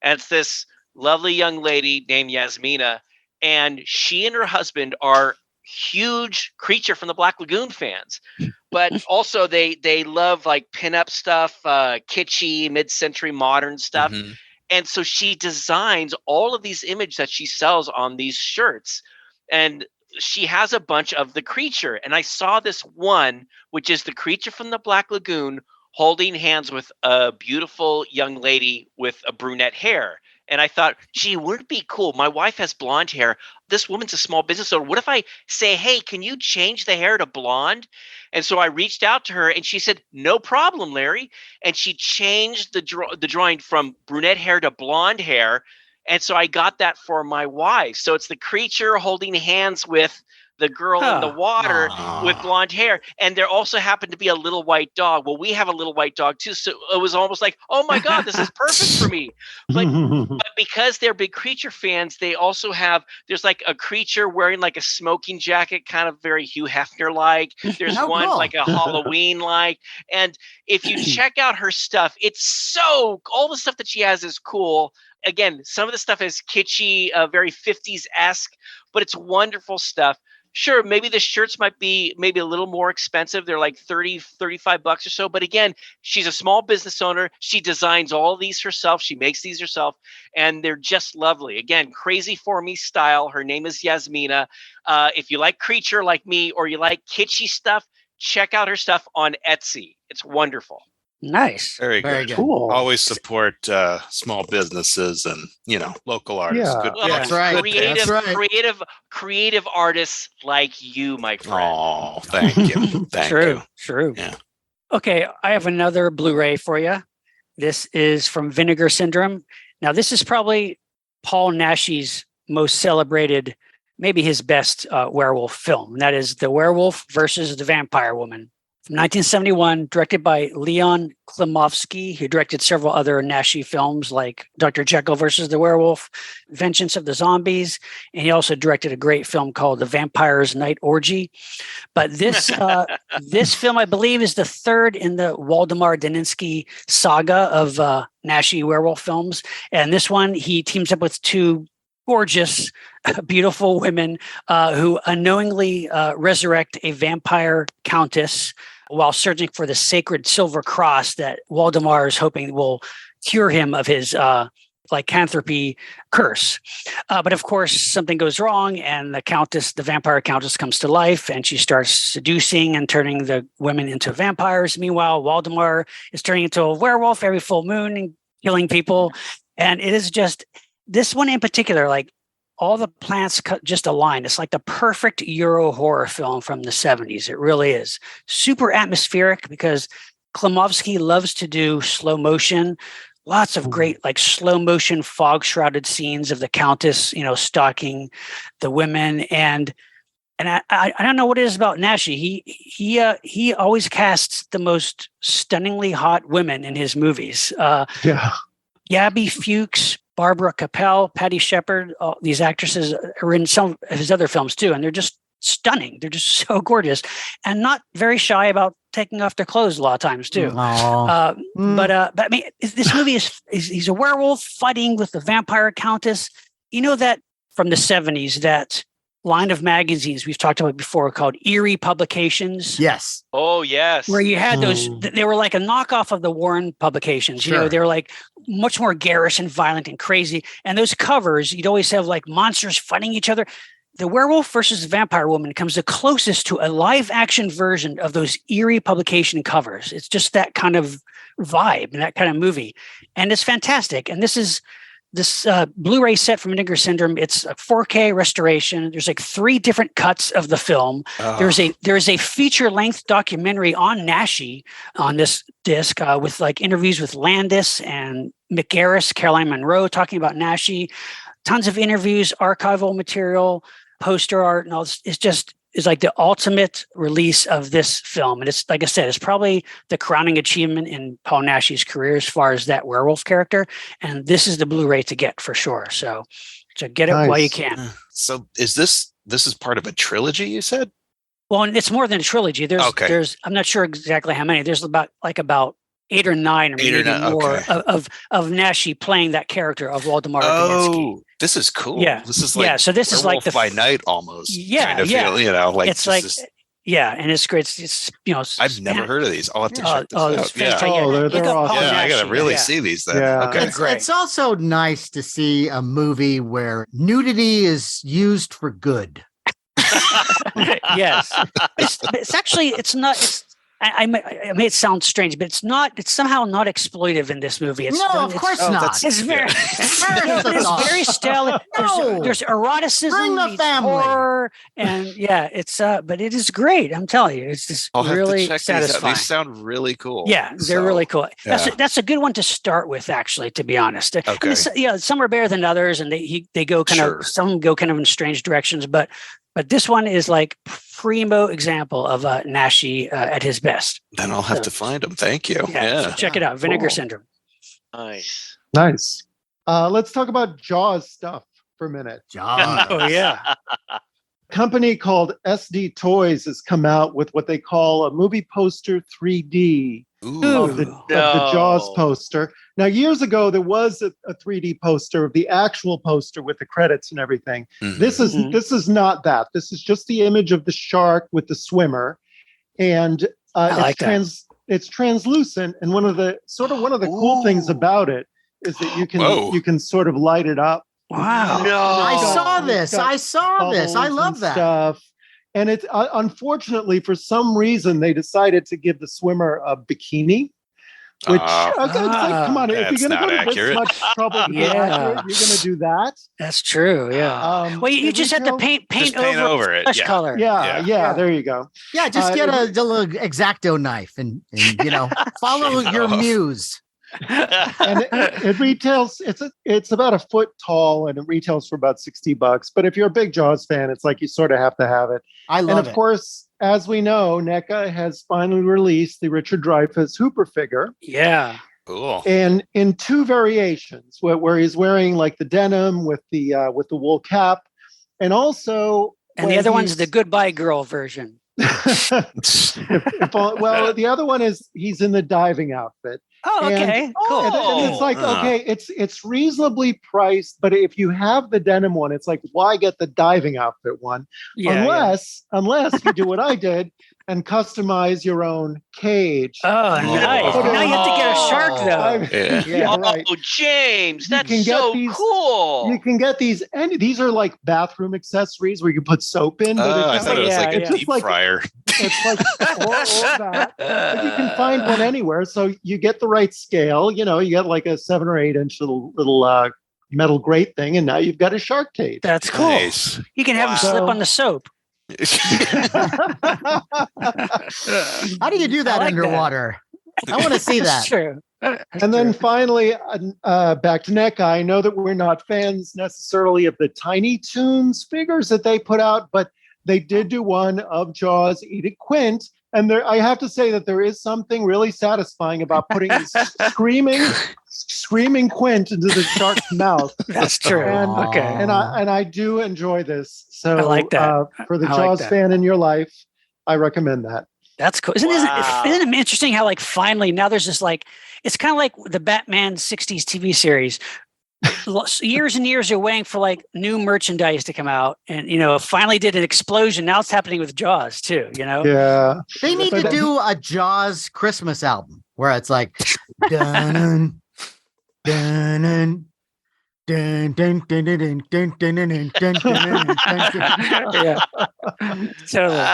And it's this lovely young lady named Yasmina. And she and her husband are huge Creature from the Black Lagoon fans. But also they love like pinup stuff, kitschy, mid-century modern stuff. And so she designs all of these images that she sells on these shirts. And she has a bunch of the creature. And I saw this one, which is the Creature from the Black Lagoon holding hands with a beautiful young lady with a brunette hair. And I thought, gee, wouldn't it be cool? My wife has blonde hair. This woman's a small business owner. What if I say, hey, can you change the hair to blonde? And so I reached out to her and she said, no problem, Larry. And she changed the drawing from brunette hair to blonde hair. And so I got that for my wife. So it's the creature holding hands with the girl in the water with blonde hair. And there also happened to be a little white dog. Well, we have a little white dog too. So it was almost like, oh my God, this is perfect for me. But because they're big creature fans, they also have, there's like a creature wearing like a smoking jacket, kind of very Hugh Hefner-like. There's one cool. like a Halloween-like. And if you check out her stuff, it's so, all the stuff that she has is cool. Again, some of the stuff is kitschy, very 50s-esque, but it's wonderful stuff. Sure, maybe the shirts might be maybe a little more expensive. They're like $30, $35 or so. But again, she's a small business owner. She designs all these herself. She makes these herself. And they're just lovely. Again, crazy for me style. Her name is Yasmina. If you like creature like me or you like kitschy stuff, check out her stuff on Etsy. It's wonderful. Nice. Very good. Cool. Always support small businesses and, local artists. Yeah. Good. Well, that's right. Creative artists like you, my friend. Oh, thank you. Thank you. True. Yeah. Okay, I have another Blu-ray for you. This is from Vinegar Syndrome. Now, this is probably Paul Naschy's most celebrated, maybe his best werewolf film. And that is The Werewolf versus the Vampire Woman. 1971, directed by Leon Klimovsky, who directed several other Naschy films like Dr. Jekyll versus the Werewolf, Vengeance of the Zombies, and he also directed a great film called The Vampire's Night Orgy. But this this film, I believe, is the third in the Waldemar Daninsky saga of Naschy werewolf films. And this one, he teams up with two gorgeous, beautiful women who unknowingly resurrect a vampire countess while searching for the sacred silver cross that Waldemar is hoping will cure him of his lycanthropy curse. But of course, something goes wrong, and the vampire countess comes to life, and she starts seducing and turning the women into vampires. Meanwhile, Waldemar is turning into a werewolf every full moon and killing people. And it is just this one in particular, like all the planets just align. It's like the perfect Euro horror film from the 70s. It really is. Super atmospheric because Klimovsky loves to do slow motion. Lots of great, like slow motion, fog shrouded scenes of the Countess, stalking the women, and I don't know what it is about Naschy. He always casts the most stunningly hot women in his movies. Gabby Fuchs, Barbara Capel, Patty Shepard. These actresses are in some of his other films too, and they're just stunning. They're just so gorgeous, and not very shy about taking off their clothes a lot of times too. But I mean, this movie he's a werewolf fighting with the vampire countess. You know that from the 70s, that line of magazines we've talked about before called Eerie Publications. Yes. Oh, yes. Where you had those, they were like a knockoff of the Warren publications. Sure. They were like much more garish and violent and crazy. And those covers, you'd always have like monsters fighting each other. The Werewolf versus Vampire Woman comes the closest to a live action version of those Eerie publication covers. It's just that kind of vibe and that kind of movie. And it's fantastic. And this Blu-ray set from Vinegar Syndrome. It's a 4K restoration. There's like 3 different cuts of the film. There's a feature-length documentary on Naschy on this disc with like interviews with Landis and McGarris, Caroline Munro talking about Naschy. Tons of interviews, archival material, poster art, and all this. It's like the ultimate release of this film. And it's, like I said, it's probably the crowning achievement in Paul Naschy's career as far as that werewolf character. And this is the Blu-ray to get for sure. So get it while you can. So this is part of a trilogy, you said? Well, and it's more than a trilogy. There's I'm not sure exactly how many. There's about 8 or 9 or maybe more of Naschy playing that character of Waldemar Dubinski. This is cool. Yeah. This is like so this is like the by night almost. Yeah. Feel, like it's like and it's great. It's I've never heard of these. I'll have to check this out. They're awesome. I gotta really see these then. Yeah. Okay. It's also nice to see a movie where nudity is used for good. Yes. It's actually I may it sound strange, but it's somehow not exploitive in this movie. Of course not. It's very stale. There's eroticism, Bring the family. horror, and but it is great. I'm telling you, it's just really satisfying. These sound really cool. Yeah, they're really cool. That's a good one to start with, actually, to be honest. Okay. Some are better than others, and they go some go kind of in strange directions, but this one is like primo example of Naschy at his best. Then I'll have to find them. Thank you. So check it out. Vinegar Syndrome. Nice. Let's talk about Jaws stuff for a minute. Jaws. Oh, yeah. A company called SD Toys has come out with what they call a movie poster 3D of the Jaws poster. Now, years ago, there was a 3D poster of the actual poster with the credits and everything. Mm-hmm. This is not that. This is just the image of the shark with the swimmer, and it's translucent. And one of the cool things about it is that you can sort of light it up. Wow! I saw this. I love that stuff. And it's unfortunately, for some reason, they decided to give the swimmer a bikini. Which, come on, if you're going to go to this much trouble to be accurate, you're going to do that. That's true, yeah. Well, you just have to paint over it. Flesh color. Yeah, there you go. Yeah, just get a little X-Acto knife and follow your muse. And it retails. It's about a foot tall, and it retails for about $60. But if you're a big Jaws fan, it's like you sort of have to have it. I love it. And of course, as we know, NECA has finally released the Richard Dreyfuss Hooper figure. Yeah, cool. And in 2 variations, where he's wearing like the denim with the wool cap, and also the other one's the Goodbye Girl version. Well, the other one is he's in the diving outfit. Oh, okay, cool. And it's like, okay, it's reasonably priced, but if you have the denim one, it's like, why get the diving outfit one? Unless you do what I did and customize your own cage. Oh, nice. Now you have to get a shark, though. Right. Oh, James, that's so cool. You can get these, and these are like bathroom accessories where you put soap in. But I thought it was like a deep fryer. It's like or that. But you can find one anywhere. So you get the right scale. You know, you get like a 7 or 8 inch little metal grate thing, and now you've got a shark cage. That's cool. Nice. You can have him slip on the soap. How do you do that underwater? I want to see that. That's true. And then finally, back to NECA. I know that we're not fans necessarily of the Tiny Toons figures that they put out, but they did do one of Jaws Eat It Quint. And I have to say that there is something really satisfying about putting this screaming Quint into the shark's mouth. That's true. And I do enjoy this. So I like that. For the Jaws fan in your life, I recommend that. That's cool. Isn't it interesting how like finally now there's this like, it's kind of like the Batman 60s TV series. Years and years are waiting for like new merchandise to come out, and finally did an explosion. Now it's happening with Jaws too. Yeah, they need to do a Jaws Christmas album where it's like dun dun dun dun dun dun dun dun dun dun dun. Yeah, totally.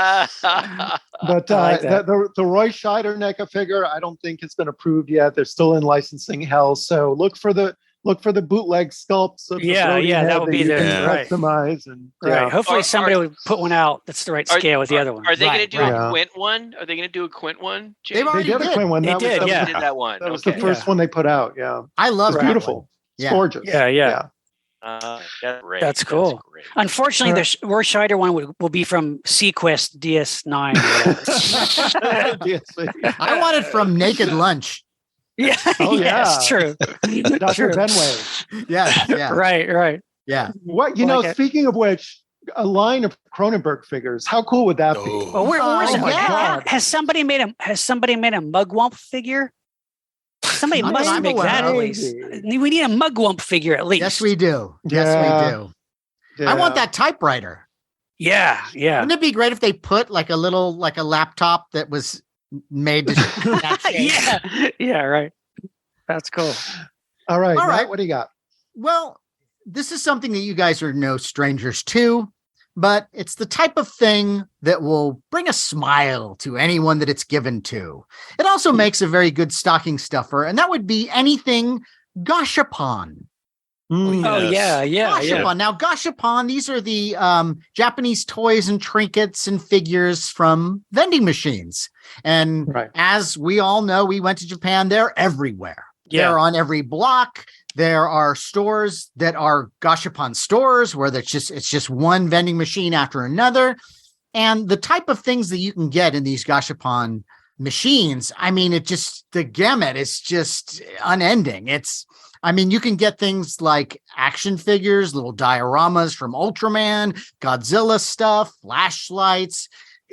But the Roy Scheider NECA figure, I don't think it's been approved yet. They're still in licensing hell. So look for the bootleg sculpts. Of that would be there. Right. Customize and right. Hopefully somebody would put one out that's the right scale with the other one. Are they going to do a Quint one? Are they going to do a Quint one? They did a Quint one. They did that one. That was the first one they put out. Yeah, I love it. Beautiful. It's gorgeous. Yeah. That's great. That's cool. That's great. Unfortunately, the Roy Scheider one will be from Sequest DS9. I want it from Naked Lunch. Yeah. Oh, yes, true. Dr. Benway. Yeah. Right. Yeah. What speaking of which, a line of Cronenberg figures. How cool would that be? Well, where's it? Yeah. Has somebody made a Mugwump figure? Somebody must make that at least. We need a Mugwump figure at least. Yes, we do. Yeah. I want that typewriter. Yeah. Wouldn't it be great if they put like a laptop that was made to that shape? Yeah, right. That's cool. All right. Matt, what do you got? Well, this is something that you guys are no strangers to, but it's the type of thing that will bring a smile to anyone that it's given to. It also makes a very good stocking stuffer, and that would be anything Gashapon. Oh, yeah. Gashapon. Now, Gashapon, these are the Japanese toys and trinkets and figures from vending machines. And as we all know, we went to Japan, they're everywhere. Yeah. They're on every block. There are stores that are Gashapon stores where it's just one vending machine after another. And the type of things that you can get in these Gashapon machines, I mean, the gamut is just unending. You can get things like action figures, little dioramas from Ultraman, Godzilla stuff, flashlights,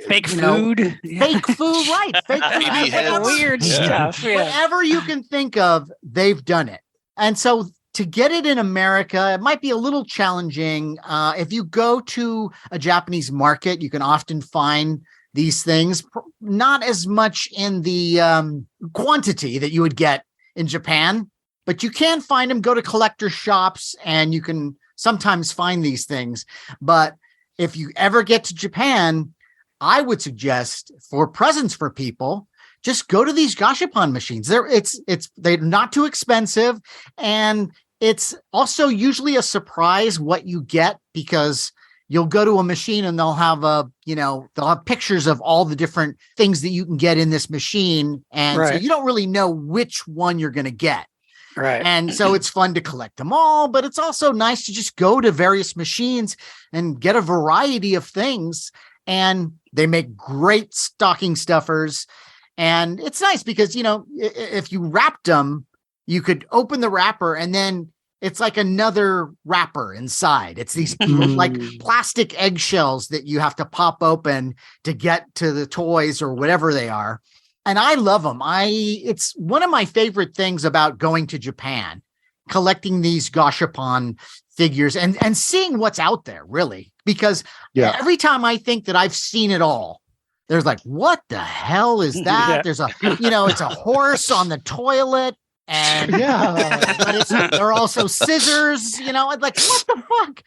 fake food, right? Fake food, weird stuff. Yeah. Whatever you can think of, they've done it. And so to get it in America, it might be a little challenging. If you go to a Japanese market, you can often find these things, not as much in the quantity that you would get in Japan, but you can find them. Go to collector shops and you can sometimes find these things. But if you ever get to Japan, I would suggest for presents for people, just go to these Gashapon machines. They're not too expensive, and it's also usually a surprise what you get, because you'll go to a machine and they'll have pictures of all the different things that you can get in this machine, and so you don't really know which one you're going to get. Right. And so it's fun to collect them all, but it's also nice to just go to various machines and get a variety of things. And they make great stocking stuffers. And it's nice because, if you wrapped them, you could open the wrapper, and then It's like another wrapper inside. It's these like plastic eggshells that you have to pop open to get to the toys or whatever they are. And I love them. It's one of my favorite things about going to Japan, collecting these gashapon figures and seeing what's out there, really. Because every time I think that I've seen it all, there's like, what the hell is that? There's it's a horse on the toilet. And but there are also scissors, like what the fuck?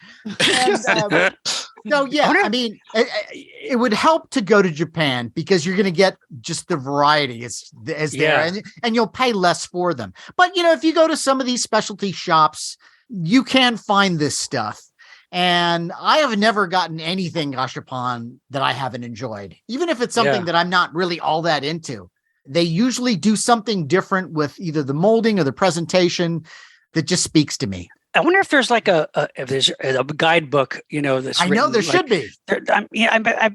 And, I mean, it would help to go to Japan because you're going to get just the variety is there, and you'll pay less for them. But if you go to some of these specialty shops, you can find this stuff. And I have never gotten anything gashapon that I haven't enjoyed, even if it's something that I'm not really all that into. They usually do something different with either the molding or the presentation that just speaks to me. I wonder if there's like if there's a guidebook, that's I know there should be.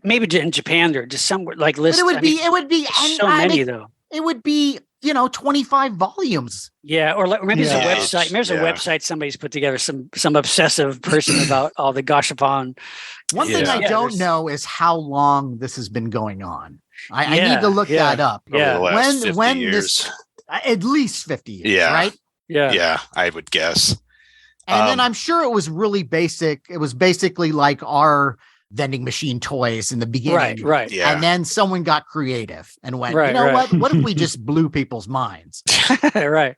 Maybe in Japan there just somewhere like list. It would be so many though. It would be 25 volumes. Yeah, or maybe there's a website. Maybe there's a website somebody's put together. Some obsessive person about all the gashapon. One thing I don't know is how long this has been going on. I need to look that up. Yeah. When years. At least 50 years, right? Yeah. Yeah, I would guess. And then I'm sure it was really basic. It was basically like our vending machine toys in the beginning. Right. Yeah. And then someone got creative and went, what if we just blew people's minds? Right.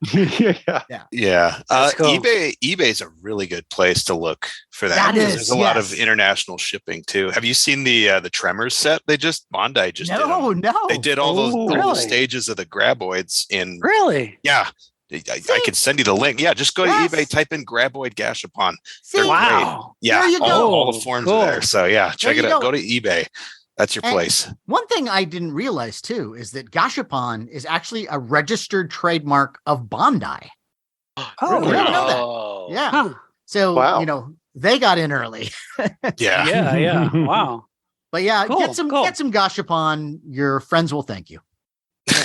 Yeah. Cool. eBay's a really good place to look for that. That is, there's a lot of international shipping too. Have you seen the Tremors set? Bondi just did them. No. They did all those stages of the graboids in. Really? Yeah. I could send you the link. Yeah, just go to eBay, type in graboid gashapon. Wow. Yeah, there you go. All the forms are there. So check it out. Go to eBay. That's your place. One thing I didn't realize too is that gashapon is actually a registered trademark of Bondi. Oh, really? I didn't know that. Yeah. Huh. So they got in early. Yeah. Wow. But get some gashapon. Your friends will thank you. Yeah,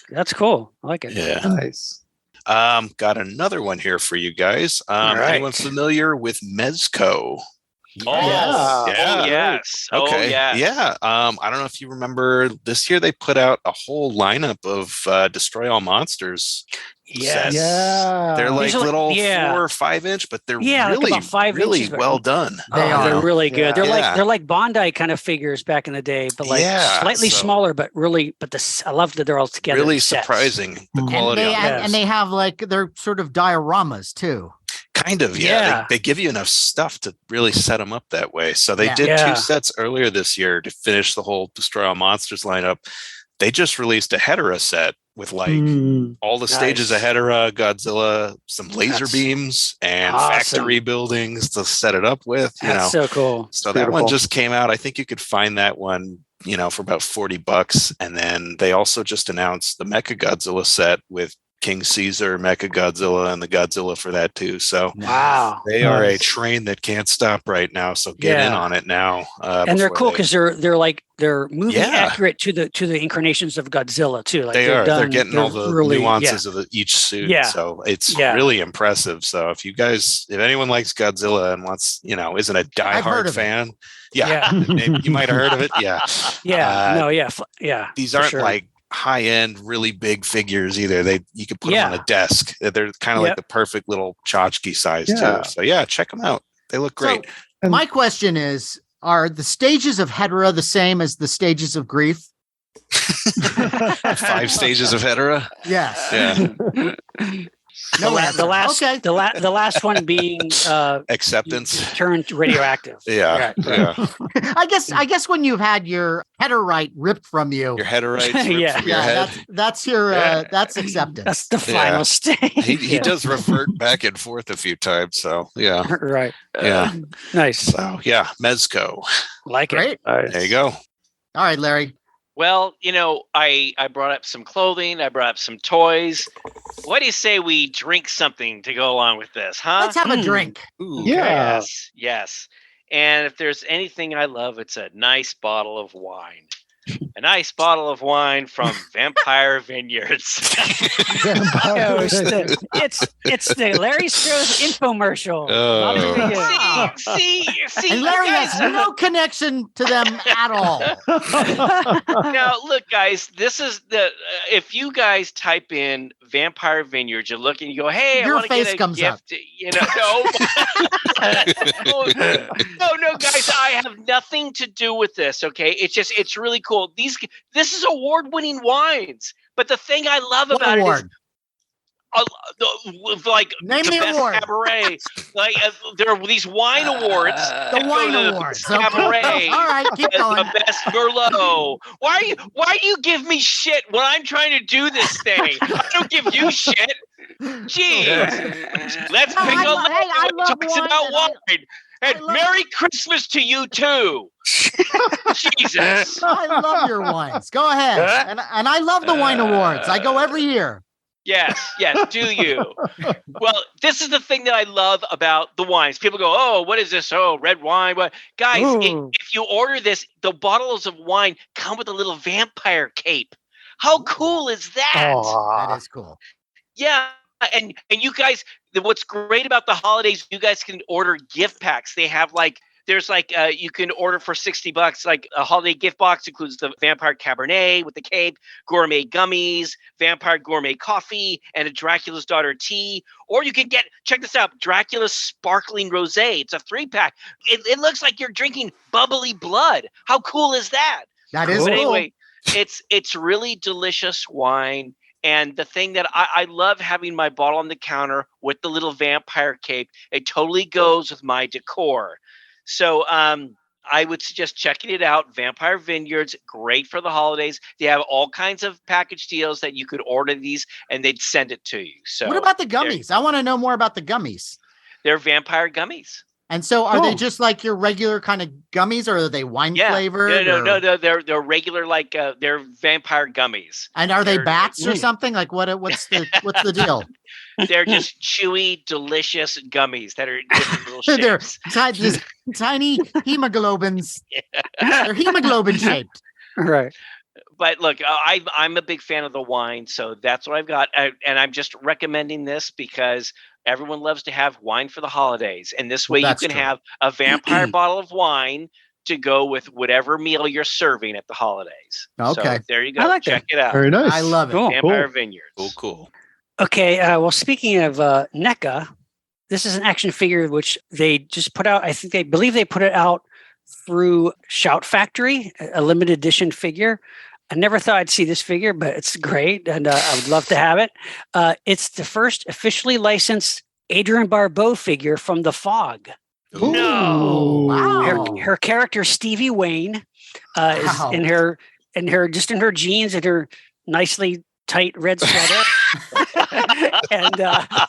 that's cool. I like it. Yeah. Nice. Got another one here for you guys. Anyone familiar with Mezco? Yes. Okay. Yeah. I don't know if you remember this year they put out a whole lineup of Destroy All Monsters. Yes. Yeah. They're like little 4 or 5 inch, but they're really, like about 5 really inches, well done. They're really good. Yeah. They're like Bondi kind of figures back in the day, but slightly smaller, but really, I love that they're all together. Really surprising the quality on them. And they have they're sort of dioramas too. Kind of, yeah. They give you enough stuff to really set them up that way. So they did 2 sets earlier this year to finish the whole Destroy All Monsters lineup. They just released a Hedorah set with all the stages of Hedorah, Godzilla, some laser beams, and factory buildings to set it up with. That's so cool. So that one just came out. I think you could find that one, for about $40. And then they also just announced the Mecha Godzilla set with King Caesar, Mecha Godzilla, and the Godzilla for that too. So they are a train that can't stop right now. So get in on it now. And they're cool because they're movie accurate to the incarnations of Godzilla too. Like they are. They're getting all the nuances of each suit. Yeah. So it's really impressive. So if anyone likes Godzilla and wants, isn't a diehard fan, maybe you might have heard of it. Yeah. These aren't like high-end, really big figures either. You could put them on a desk. They're kind of like the perfect little tchotchke size too. So check them out. They look great. So, my question is, are the stages of Hedorah the same as the stages of grief? 5 stages of Hedorah? Yes. Yeah. The last one being acceptance turned radioactive. Yeah. I guess when you've had your heterite ripped from you, your heterites ripped from your head. That's your that's acceptance. That's the final stage. He does revert back and forth a few times. So right. Nice. So Mezco. Like Great. it. There you go. All right, Larry. Well, I brought up some clothing. I brought up some toys. What do you say we drink something to go along with this, huh? Let's have a drink. Ooh, yeah. Yes. And if there's anything I love, it's a nice bottle of wine. A nice bottle of wine from Vampire Vineyards. It's the Larry Strauss infomercial. See, and Larry has no connection to them at all. Now, look, guys, this is if you guys type in Vampire Vineyards, you look and you go, hey, your I want to face get a comes gift. up. No, guys, I have nothing to do with this. Okay, it's really cool. This is award-winning wines, but the thing I love about it is name the the best award. Cabaret. There are these wine awards. The wine awards. Cabaret. All right, keep going. The best Merlot. Why do you give me shit when I'm trying to do this thing? I don't give you shit. Jeez. Let's pick a lane that talks about wine. And Merry Christmas to you too. Jesus. I love your wines. Go ahead. And I love the wine awards. I go every year. Yes, do you? Well, this is the thing that I love about the wines. People go, oh, what is this? Oh, red wine. What? Guys, if you order this, the bottles of wine come with a little vampire cape. How cool is that? That is cool. Yeah. And you guys, what's great about the holidays, you guys can order gift packs. They have you can order for $60, like a holiday gift box includes the Vampire Cabernet with the cape, gourmet gummies, Vampire Gourmet coffee, and a Dracula's Daughter tea. Or you can check this out, Dracula's Sparkling Rosé. It's a 3-pack. It looks like you're drinking bubbly blood. How cool is that? That is cool. But cool. anyway, it's really delicious wine. And the thing that I love having my bottle on the counter with the little vampire cape, it totally goes with my decor. So I would suggest checking it out. Vampire Vineyards, great for the holidays. They have all kinds of package deals that you could order these and they'd send it to you. So what about the gummies? I want to know more about the gummies. They're vampire gummies. And so are they just like your regular kind of gummies, or are they wine flavored? No. They're regular, they're vampire gummies. And are they bats or something? Like what's the deal? They're just chewy, delicious gummies that are different little shapes. They're tiny hemoglobins. They're hemoglobin shaped. Right. But look, I'm a big fan of the wine, so that's what I've got. And I'm just recommending this because everyone loves to have wine for the holidays. And this way you can have a vampire bottle of wine to go with whatever meal you're serving at the holidays. Okay. So there you go. Check it out. Very nice. I love it. Cool. Vampire Vineyards. Cool. Okay. Well, speaking of NECA, this is an action figure which they just put out. I believe they put it out through Shout Factory, a limited edition figure. I never thought I'd see this figure, but it's great, and I would love to have it. It's the first officially licensed Adrienne Barbeau figure from The Fog. No! Wow. Her character Stevie Wayne is in her jeans and her nicely tight red sweater, and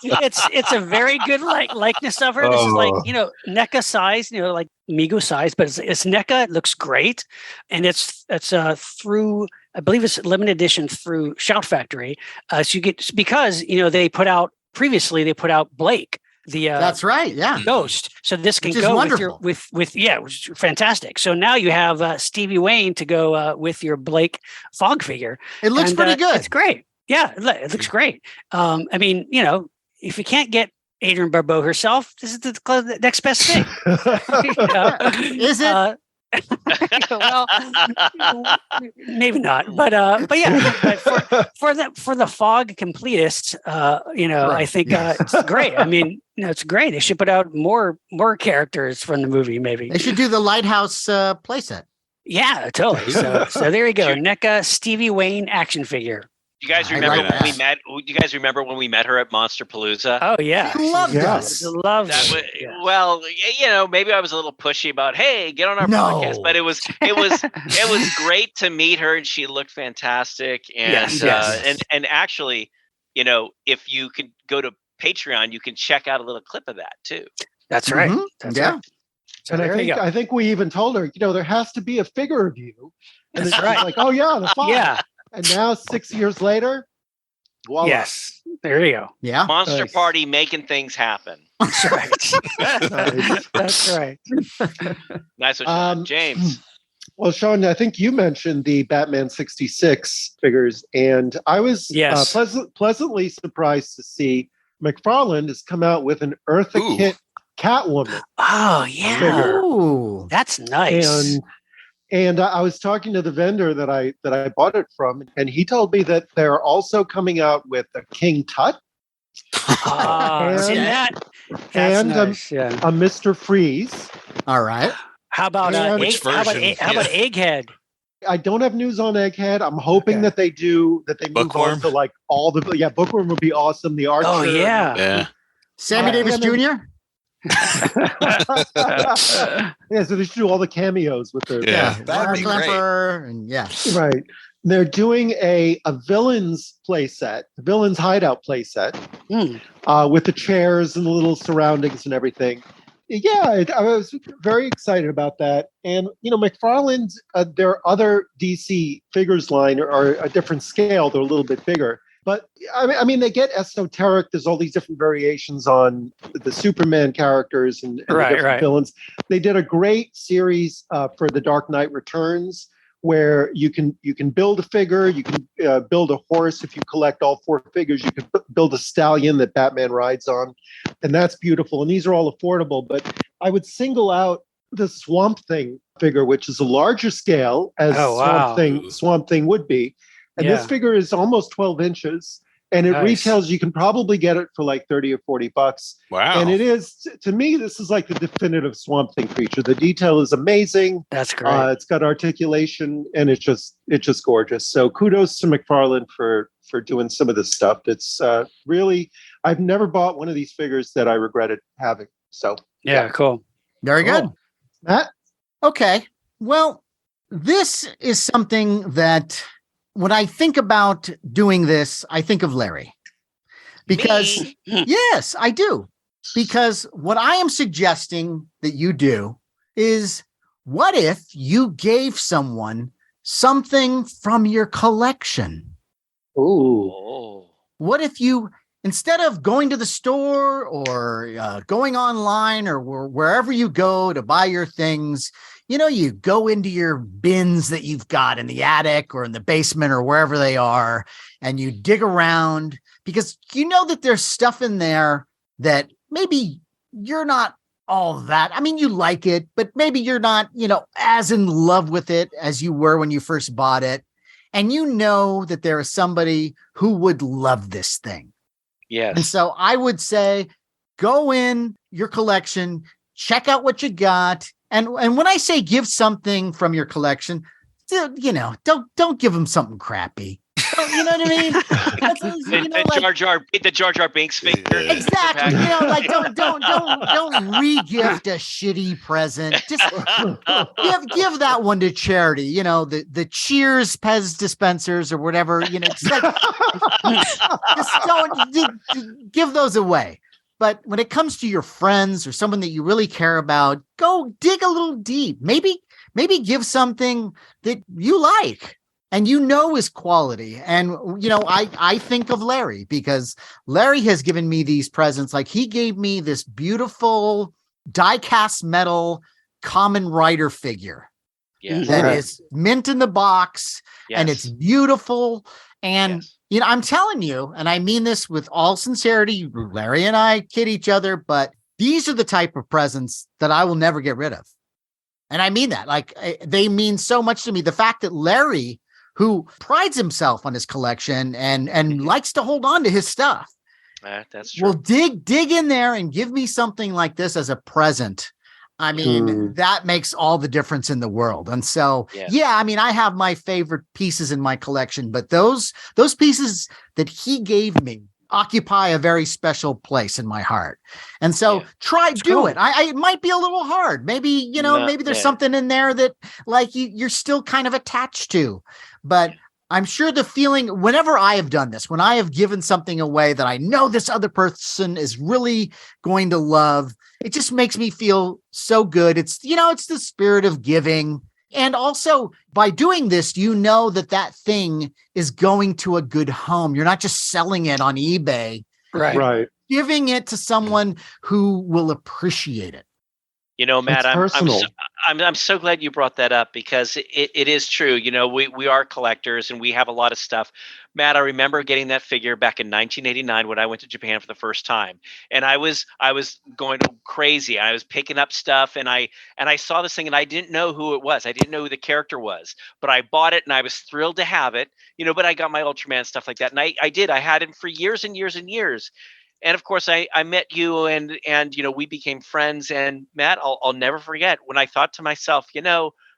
it's a very good likeness of her. This is like NECA size, like Mego size, but it's NECA. It looks great, and it's through, I believe it's limited edition through Shout Factory. So you get, because they put out Blake. That's right, yeah, Ghost. So this can go with which is fantastic. So now you have Stevie Wayne to go with your Blake Fog figure. It looks pretty good. It's great. Yeah, it looks great. I mean, if you can't get Adrienne Barbeau herself, this is the next best thing. Is it? Well, maybe not, but yeah. But for the Fog completists, right. I think it's great. I mean, it's great. They should put out more characters from the movie. Maybe they should do the Lighthouse playset. Yeah, totally. So there you go. NECA Stevie Wayne action figure. You guys remember when we met? You guys remember when we met her at Monsterpalooza? Oh yeah, she loved us. Loved that. Well, maybe I was a little pushy about, hey, get on our podcast, but it was great to meet her, and she looked fantastic. And and actually, if you could go to Patreon, you can check out a little clip of that too. That's right. Mm-hmm. That's right. So and I think we even told her, there has to be a figure of you. And That's it's right. like, oh yeah, the Fog. Yeah. And now 6 years later, voila. Yes, there you go. Yeah, Monster Party making things happen. That's right. That's right. Nice one, James. Well, Sean, I think you mentioned the Batman 66 figures, and I was pleasantly surprised to see McFarlane has come out with an Eartha Kitt Catwoman. Oh, yeah. Figure. Ooh. That's nice. And I was talking to the vendor that I bought it from, and he told me that they're also coming out with a King Tut. See that? That's and nice. a Mr. Freeze. All right. How about Egghead? I don't have news on Egghead. I'm hoping that they move on to like all the Bookworm would be awesome. The Archer. Oh yeah. Sammy Davis Jr. So they should do all the cameos with the that'd be great. And right. They're doing a villains playset, villains hideout playset, with the chairs and the little surroundings and everything. Yeah, I was very excited about that. And McFarlane's their other DC figures line are a different scale; they're a little bit bigger. But I mean, they get esoteric. There's all these different variations on the Superman characters and the different villains. They did a great series for The Dark Knight Returns, where you can build a figure, you can build a horse. If you collect all 4 figures, you can build a stallion that Batman rides on, and that's beautiful. And these are all affordable. But I would single out the Swamp Thing figure, which is a larger scale as Swamp Thing would be. And this figure is almost 12 inches, and it retails. You can probably get it for like $30 or $40. Wow! And it is, to me, this is like the definitive Swamp Thing creature. The detail is amazing. That's great. It's got articulation, and it's just gorgeous. So kudos to McFarlane for doing some of this stuff. It's really, I've never bought one of these figures that I regretted having. So cool. Very good, Matt. Okay, well, this is something that, when I think about doing this, I think of Larry. Because, yes, I do. Because what I am suggesting that you do is, what if you gave someone something from your collection? Ooh. What if you, instead of going to the store or going online or wherever you go to buy your things, you go into your bins that you've got in the attic or in the basement or wherever they are, and you dig around because that there's stuff in there that maybe you're not all that. I mean, you like it, but maybe you're not, as in love with it as you were when you first bought it. And that there is somebody who would love this thing. Yes. And so I would say, go in your collection, check out what you got. And when I say give something from your collection, don't give them something crappy. You know what I mean? The Jar Jar Binks figure. Exactly. Don't re-gift a shitty present. Just give that one to charity. The Cheers Pez dispensers or whatever. Just don't give those away. But when it comes to your friends or someone that you really care about, go dig a little deep. Maybe give something that you like and is quality. And, I think of Larry because Larry has given me these presents. Like, he gave me this beautiful die-cast metal Kamen Rider figure that is mint in the box, and it's beautiful. And I'm telling you, and I mean this with all sincerity, Larry and I kid each other, but these are the type of presents that I will never get rid of. And I mean that. Like, they mean so much to me. The fact that Larry, who prides himself on his collection and likes to hold on to his stuff, that's true. will dig in there and give me something like this as a present. I mean, that makes all the difference in the world. And so, I mean, I have my favorite pieces in my collection, but those pieces that he gave me occupy a very special place in my heart. And so do it. It might be a little hard. Maybe, maybe there's something in there that like you're still kind of attached to, but I'm sure the feeling whenever I have done this, when I have given something away that I know this other person is really going to love, it just makes me feel so good. It's, it's the spirit of giving. And also by doing this, that thing is going to a good home. You're not just selling it on eBay. Right. Giving it to someone who will appreciate it. Matt, It's personal. I'm so glad you brought that up because it is true. We are collectors and we have a lot of stuff. Matt, I remember getting that figure back in 1989 when I went to Japan for the first time, and I was going crazy. I was picking up stuff, and I saw this thing, and I didn't know who it was. I didn't know who the character was, but I bought it, and I was thrilled to have it. But I got my Ultraman stuff like that, and I did. I had him for years and years and years. And of course, I met you, and we became friends. And Matt, I'll never forget when I thought to myself,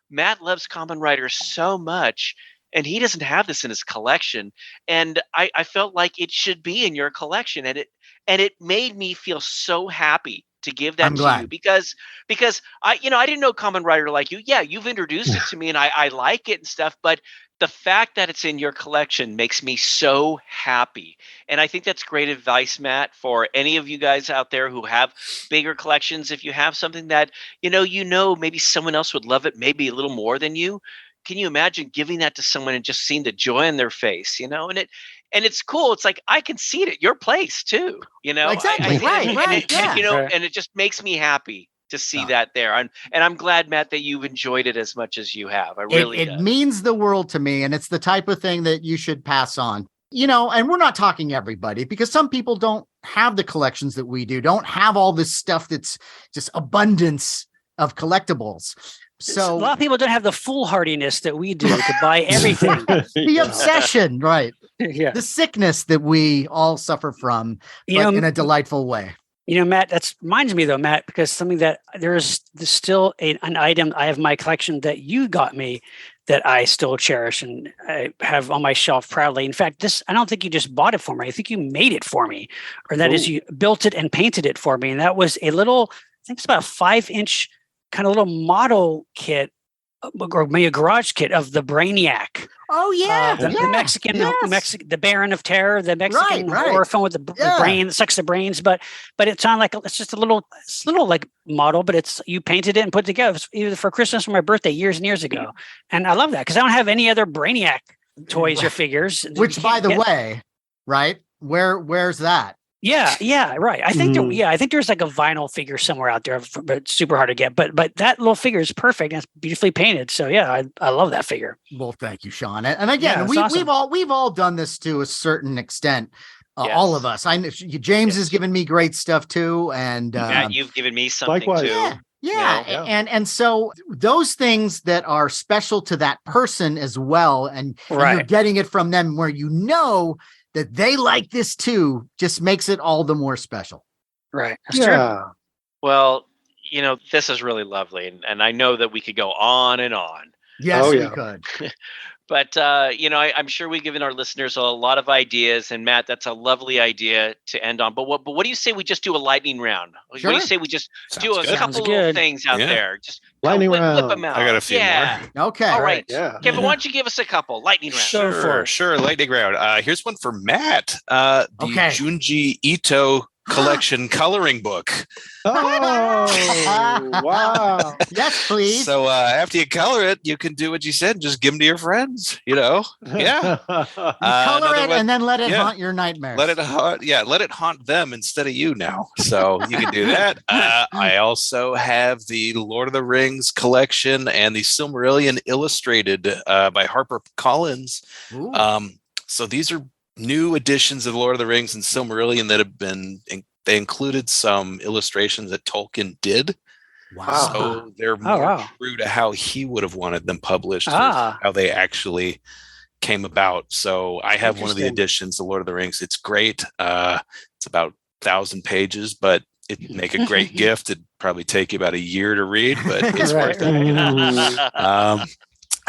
Matt loves Kamen Rider so much, and he doesn't have this in his collection. And I felt like it should be in your collection, and it made me feel so happy to give that to you because I didn't know Kamen Rider like you. Yeah, you've introduced it to me, and I like it and stuff, but the fact that it's in your collection makes me so happy. And I think that's great advice, Matt, for any of you guys out there who have bigger collections. If you have something that, maybe someone else would love it, maybe a little more than you. Can you imagine giving that to someone and just seeing the joy in their face, and it's cool. It's like, I can see it at your place too, Exactly. Right. Yeah. And it just makes me happy to see that there. And I'm glad, Matt, that you've enjoyed it as much as you have. It means the world to me. And it's the type of thing that you should pass on, and we're not talking everybody, because some people don't have the collections that we do, don't have all this stuff that's just abundance of collectibles. So a lot of people don't have the foolhardiness that we do to buy everything. The obsession, right? Yeah. The sickness that we all suffer from, but in a delightful way. Matt, that reminds me though, Matt, because something that there's still an item I have in my collection that you got me that I still cherish and I have on my shelf proudly. In fact, I don't think you just bought it for me. I think you made it for me, or that is, you built it and painted it for me. And that was a little, I think it's about a 5-inch kind of little model kit, or maybe a garage kit of the Brainiac. Oh yeah, the Mexican, the Baron of Terror, the Mexican horror film with the brain that sucks the brains. But it's on it's just a little like model, but you painted it and put it together. It was either for Christmas or my birthday years and years ago, and I love that because I don't have any other Brainiac toys or figures. Which, by the way, right? Where's that? Yeah, right. I think I think there's like a vinyl figure somewhere out there, but it's super hard to get. But that little figure is perfect and it's beautifully painted. So yeah, I love that figure. Well, thank you, Sean. And again, we've all done this to a certain extent. All of us. I know James has given me great stuff too, and Matt, you've given me something likewise. too. Yeah. And so those things that are special to that person as well, and you're getting it from them where that they like this too, just makes it all the more special. Right. That's true. Well, this is really lovely. And I know that we could go on and on. Yes, we could. But, I'm sure we've given our listeners a lot of ideas. And Matt, that's a lovely idea to end on. But what do you say we just do a lightning round? Sure. What do you say we just do a good. couple little things out there? Just lightning round. Flip them out. I got a few more. Okay. All right. Yeah. Kevin, why don't you give us a couple? Lightning round. Sure. Lightning round. Here's one for Matt. The Junji Ito collection coloring book. Oh, wow. Yes, please. So after you color it, you can do what you said. Just give them to your friends, Yeah. Color it and then let it haunt your nightmares. Let it haunt them instead of you now. So you can do that. I also have the Lord of the Rings collection and the Silmarillion illustrated by HarperCollins. So these are new editions of Lord of the Rings and Silmarillion that have been, they included some illustrations that Tolkien did. Wow. So they're more true to how he would have wanted them published, how they actually came about. So I have one of the editions of Lord of the Rings. It's great. It's about 1,000 pages, but it'd make a great gift. It'd probably take you about a year to read, but it's worth it.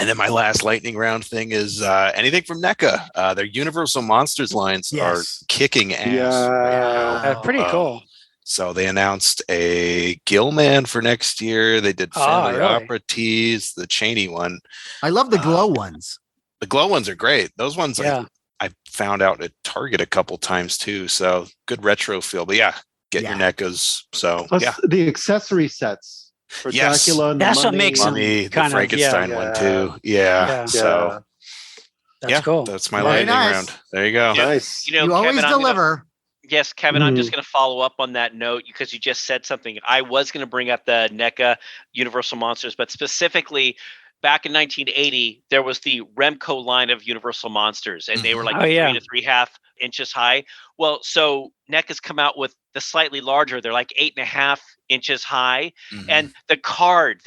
And then my last lightning round thing is anything from NECA. Their Universal Monsters lines are kicking ass right now. Pretty cool. So they announced a Gillman for next year. They did Family Opera tees, the Cheney one. I love the glow ones. The glow ones are great. Those ones I found out at Target a couple times too. So good retro feel. But get your NECAs. So plus the accessory sets. For Dracula and that's the what makes them the Frankenstein one too. So that's cool. That's my lightning round. There you go. Nice. You always deliver. Yes, Kevin, I'm just going to follow up on that note because you just said something. I was going to bring up the NECA Universal Monsters, but specifically back in 1980, there was the Remco line of Universal Monsters, and they were like 3 to 3.5 inches high. Well, so NECA's come out with the slightly larger. They're like 8.5 inches high. And the card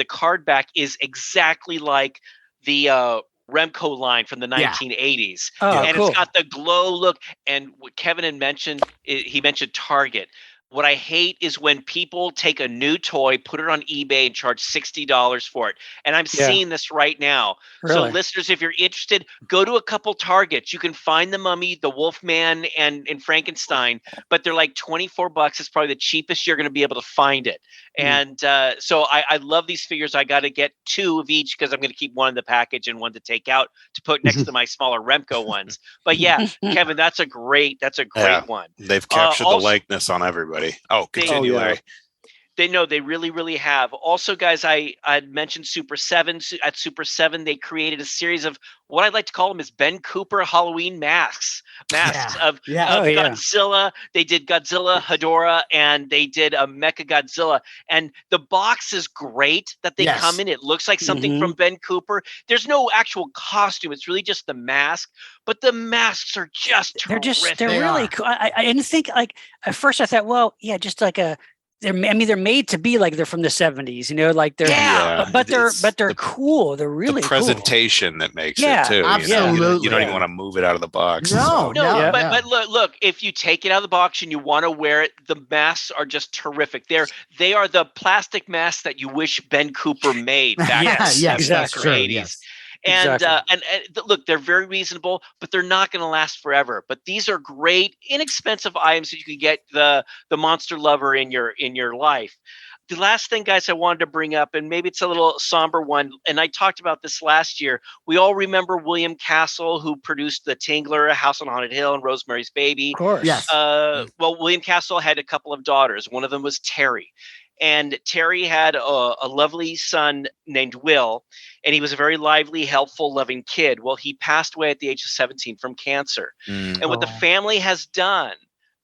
back is exactly like the Remco line from the 1980s. And cool. It's got the glow look. And what Kevin had mentioned, he mentioned Target. What I hate is when people take a new toy, put it on eBay, and charge $60 for it. And I'm seeing this right now. Really? So listeners, if you're interested, go to a couple Targets. You can find the Mummy, the Wolfman, and Frankenstein, but they're like $24. It's probably the cheapest you're going to be able to find it. And so I love these figures. I got to get 2 of each because I'm going to keep one in the package and one to take out to put next to my smaller Remco ones. But yeah, Kevin, that's a great one. They've captured the likeness on everybody. Oh, continue, Larry. They really, really have. Also, guys, I'd mentioned Super 7. At Super 7, they created a series of what I'd like to call them is Ben Cooper Halloween masks of Godzilla. They did Godzilla, Hedorah, and they did a Mecha Godzilla. And the box is great that they come in. It looks like something from Ben Cooper. There's no actual costume. It's really just the mask. But the masks are just terrific. They're really cool. I didn't think, like, at first I thought, well, yeah, just like they're made to be like they're from the 70s, like they're, but they're cool. They're really the presentation that makes it too. Absolutely. You don't even want to move it out of the box. But look, if you take it out of the box and you want to wear it, the masks are just terrific. They are the plastic masks that you wish Ben Cooper made back in the 70s or 80s. And look, they're very reasonable, but they're not going to last forever. But these are great, inexpensive items that you can get the monster lover in your life. The last thing, guys, I wanted to bring up, and maybe it's a little somber one, and I talked about this last year. We all remember William Castle, who produced The Tingler, House on Haunted Hill, and Rosemary's Baby. Of course. Yes. Well, William Castle had a couple of daughters. One of them was Terry. And Terry had a lovely son named Will, and he was a very lively, helpful, loving kid. Well, he passed away at the age of 17 from cancer. And what the family has done,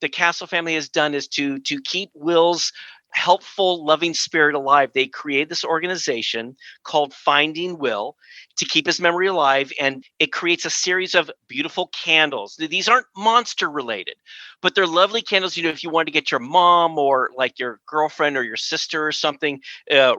the Castle family has done, is to keep Will's helpful, loving spirit alive. They created this organization called Finding Will to keep his memory alive, and it creates a series of beautiful candles. These aren't monster related, but they're lovely candles. If you wanted to get your mom or like your girlfriend or your sister or something,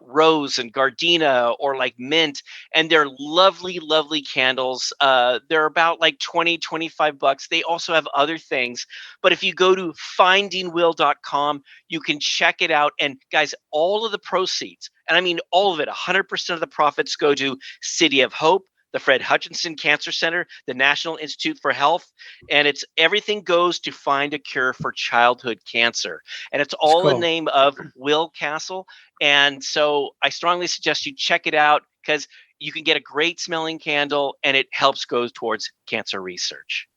rose and gardenia or like mint, and they're lovely, lovely candles. They're about like $20-25. They also have other things, but if you go to findingwill.com, you can check it out. And guys, all of the proceeds, and I mean all of it, 100% of the profits go to City of Hope, the Fred Hutchinson Cancer Center, the National Institute for Health, and everything goes to find a cure for childhood cancer. And it's all in the name of Will Castle. And so I strongly suggest you check it out because you can get a great smelling candle and it helps go towards cancer research.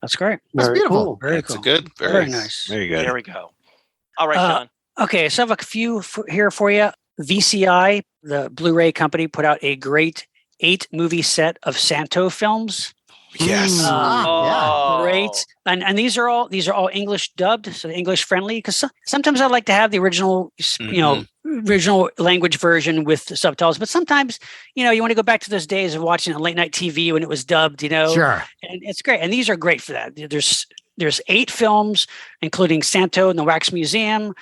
That's great. That's beautiful. Cool. Very cool. Good. Very nice. Very good. There we go. All right, Sean. Okay, so I have a few here for you. VCI, the Blu-ray company, put out a great 8-movie set of Santo films. Yes. Great. And these are all English dubbed, so English friendly. Because sometimes I like to have the original, original language version with the subtitles. But sometimes, you want to go back to those days of watching late night TV when it was dubbed. Sure. And it's great. And these are great for that. There's 8 films, including Santo in the Wax Museum,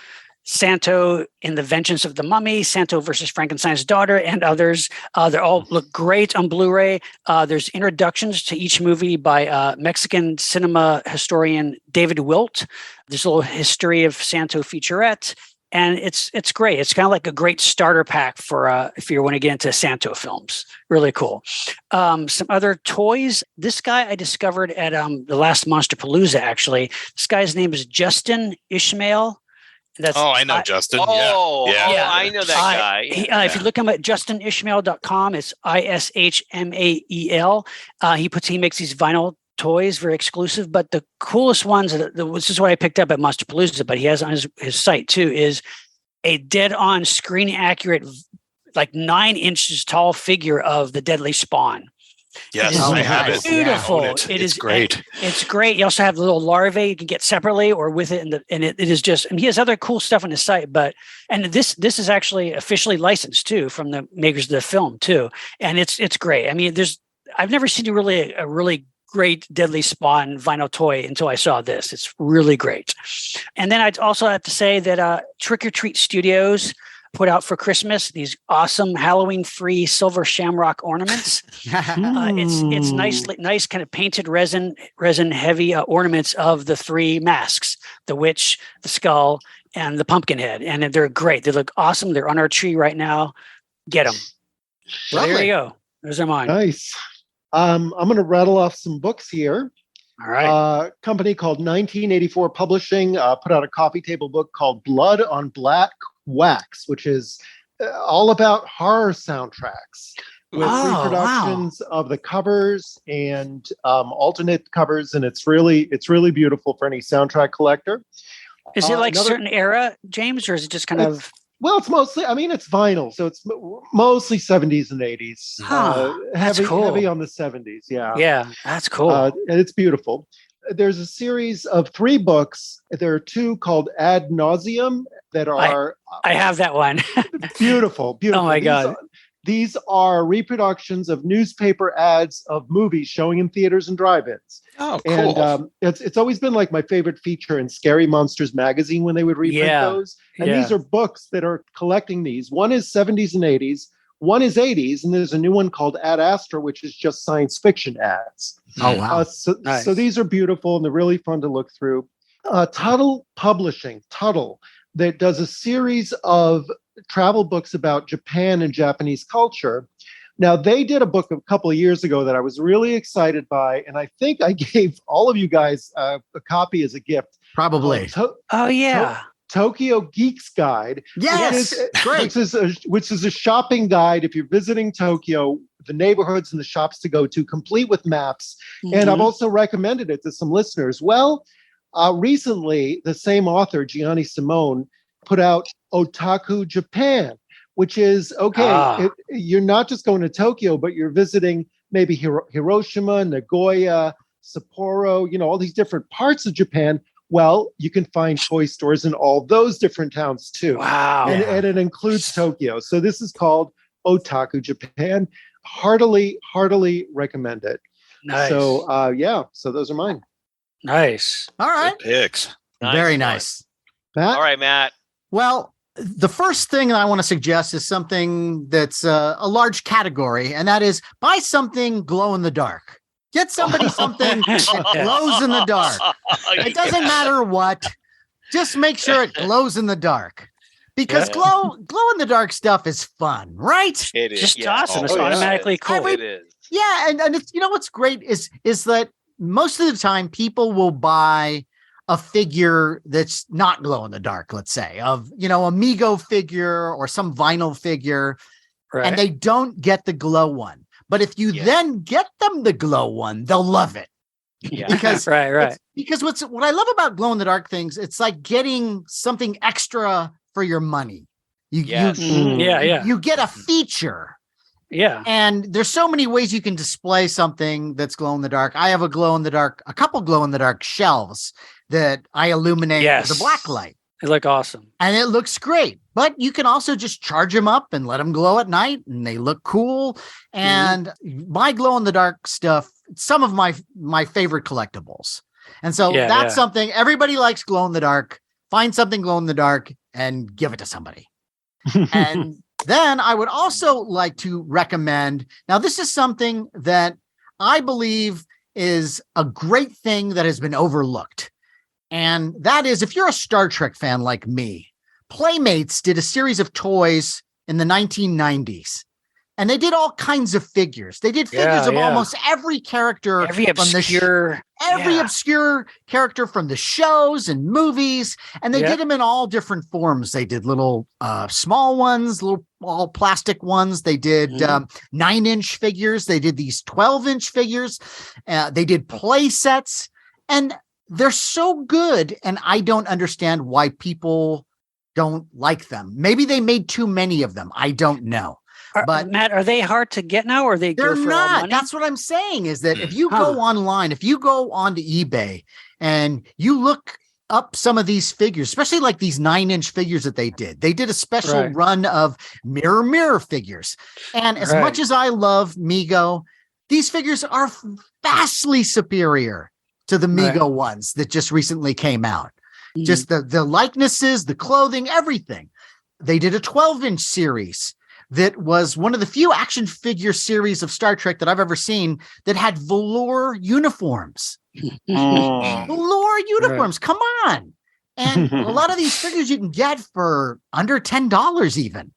Santo in the Vengeance of the Mummy, Santo versus Frankenstein's Daughter, and others. They all look great on Blu-ray. There's introductions to each movie by Mexican cinema historian David Wilt. There's a little history of Santo featurette, and it's great. It's kind of like a great starter pack for if you want to get into Santo films. Really cool. Some other toys. This guy I discovered at the last Monsterpalooza, actually. This guy's name is Justin Ishmael. I know Justin. I know that guy. If you look him at justinishmael.com, it's ISHMAEL. He makes these vinyl toys, very exclusive. But the coolest ones, this is what I picked up at Monsterpalooza, but he has on his site too, is a dead-on screen accurate, like 9 inches tall figure of the Deadly Spawn. Yes, It is I have it. beautiful. I own it. It It's is great. It's great. You also have the little larvae you can get separately or with it, and it is just. I mean, he has other cool stuff on his site, and this is actually officially licensed too from the makers of the film too, and it's great. I mean, I've never seen a really great Deadly Spawn vinyl toy until I saw this. It's really great. And then I'd also have to say that Trick or Treat Studios put out for Christmas these awesome Halloween-free silver shamrock ornaments. It's nice kind of painted resin heavy ornaments of the three masks: the witch, the skull, and the pumpkin head. And they're great. They look awesome. They're on our tree right now. Get them. So there you go. Those are mine. Nice. I'm going to rattle off some books here. All right. Company called 1984 Publishing put out a coffee table book called Blood on Black Wax, which is all about horror soundtracks with reproductions of the covers and alternate covers, and it's really beautiful for any soundtrack collector. Is it like certain era, James, or is it just kind of? Well, it's mostly, I mean, it's vinyl, so it's mostly 70s and 80s. That's cool. Heavy on the 70s, yeah. Yeah, that's cool. And it's beautiful. There's a series of 3 books. There are 2 called Ad Nauseum that are... I have that one. Beautiful. Oh, my God. These are reproductions of newspaper ads of movies showing in theaters and drive-ins. Oh, cool. And it's always been like my favorite feature in Scary Monsters magazine when they would reprint those. And these are books that are collecting these. One is 70s and 80s. One is 80s. And there's a new one called Ad Astra, which is just science fiction ads. Oh, wow. So these are beautiful and they're really fun to look through. Tuttle Publishing, that does a series of travel books about Japan and Japanese culture. Now, they did a book a couple of years ago that I was really excited by, and I think I gave all of you guys a copy as a gift. Probably. Tokyo Geeks Guide. Yes, great. Which is a shopping guide if you're visiting Tokyo, the neighborhoods and the shops to go to, complete with maps. Mm-hmm. And I've also recommended it to some listeners. Well, recently, the same author, Gianni Simone, put out Otaku Japan, which is, you're not just going to Tokyo, but you're visiting maybe Hiroshima, Nagoya, Sapporo, all these different parts of Japan. Well, you can find toy stores in all those different towns too. Wow. And it includes Tokyo. So this is called Otaku Japan. Heartily recommend it. Nice. So, so those are mine. Nice. All right. Good picks. Very nice. Matt? All right, Matt. Well, the first thing that I want to suggest is something that's a large category, and that is buy something glow in the dark. Get somebody something that glows in the dark. It doesn't matter what. Just make sure it glows in the dark. Because glow in the dark stuff is fun, right? It is. Just awesome. It's automatically cool. It is. Yeah, and it's, what's great is that most of the time people will buy a figure that's not glow in the dark, let's say, of, a Mego figure or some vinyl figure, and they don't get the glow one. But if you then get them the glow one, they'll love it. Yeah. Because Because what I love about glow in the dark things, it's like getting something extra for your money. You get a feature. Yeah. And there's so many ways you can display something that's glow in the dark. I have a couple glow in the dark shelves that I illuminate with a black light. They look awesome. And it looks great. But you can also just charge them up and let them glow at night, and they look cool. And my glow in the dark stuff, some of my favorite collectibles. And so that's something everybody likes. Glow in the dark. Find something glow in the dark and give it to somebody. And then I would also like to recommend, now this is something that I believe is a great thing that has been overlooked. And that is, if you're a Star Trek fan like me, Playmates did a series of toys in the 1990s. And they did all kinds of figures. They did figures of almost every character. Every obscure character from the shows and movies. And they did them in all different forms. They did little small ones, little all plastic ones. They did 9-inch figures. They did these 12-inch figures. They did play sets. And they're so good. And I don't understand why people don't like them. Maybe they made too many of them. I don't know. But Matt, are they hard to get now, or they they're go for all not. money? That's what I'm saying is that if you go online, if you go onto eBay and you look up some of these figures, especially like these 9-inch figures that they did a special run of mirror figures. And as much as I love Mego, these figures are vastly superior to the Mego ones that just recently came out. Just the likenesses, the clothing, everything. They did a 12-inch series that was one of the few action figure series of Star Trek that I've ever seen that had velour uniforms. Velour uniforms, come on. And a lot of these figures you can get for under $10 even.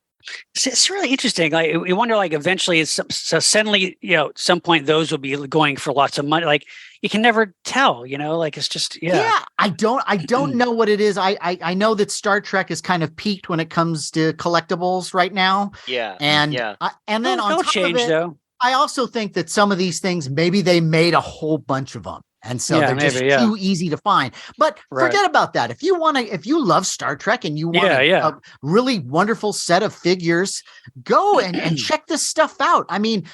It's really interesting. Like, you wonder, like, eventually, so suddenly, at some point, those will be going for lots of money. Like, you can never tell, like, it's just, I don't know what it is. I know that Star Trek is kind of peaked when it comes to collectibles right now. Yeah. And then on top change, of it, though. I also think that some of these things, maybe they made a whole bunch of them. And so they're just too easy to find. But forget about that. If you love Star Trek and you want a really wonderful set of figures, go and check this stuff out. I mean,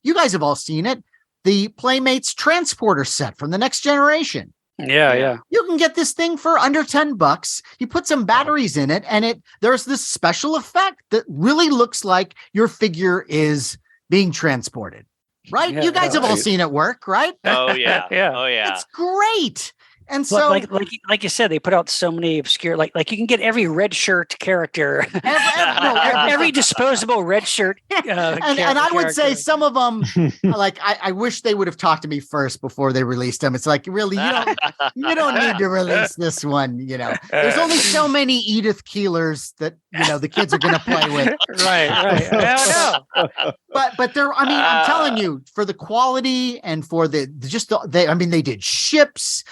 you guys have all seen it, the Playmates transporter set from the Next Generation. Yeah. You can get this thing for under $10. You put some batteries in it, and there's this special effect that really looks like your figure is being transported. Right? Yeah, you guys have all seen it work, right? Oh yeah. Yeah. It's great. And But so like you said, they put out so many obscure, like you can get every red shirt character, every disposable red shirt. And I would say some of them, like I wish they would have talked to me first before they released them. It's like, really, you don't need to release this one. There's only so many Edith Keelers that the kids are going to play with. Right. I don't know. But I'm telling you, for the quality and for they did ships.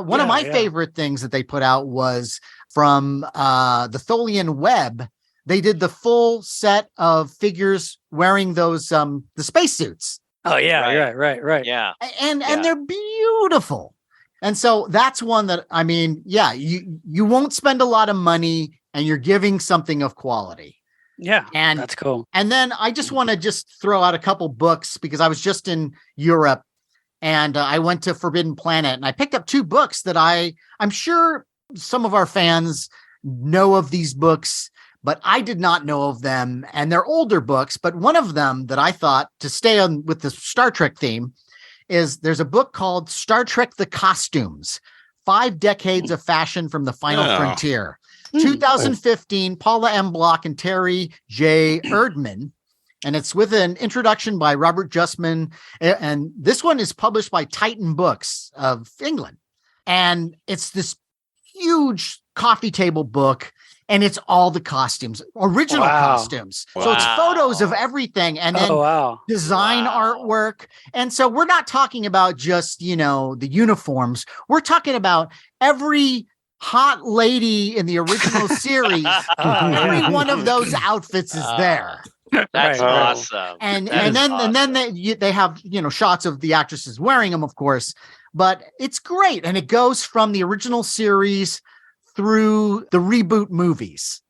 One of my favorite things that they put out was from the Tholian Web. They did the full set of figures wearing those the spacesuits. Oh yeah, right. Yeah. And they're beautiful. And so that's one that you won't spend a lot of money and you're giving something of quality. Yeah, and that's cool. And then I just want to throw out a couple books because I was just in Europe. And I went to Forbidden Planet and I picked up 2 books that I'm sure some of our fans know of these books, but I did not know of them. And they're older books, but one of them that I thought, to stay on with the Star Trek theme, is there's a book called Star Trek: The Costumes, 5 Decades of Fashion from the Final Frontier. 2015, Paula M. Block and Terry J. Erdman. And it's with an introduction by Robert Justman. And this one is published by Titan Books of England. And it's this huge coffee table book. And it's all the costumes, original costumes. Wow. So it's photos of everything and then design artwork. And so we're not talking about just, the uniforms. We're talking about every hot lady in the original series. Every one of those outfits is there. That's awesome. And then they have shots of the actresses wearing them, of course, but it's great. And it goes from the original series through the reboot movies.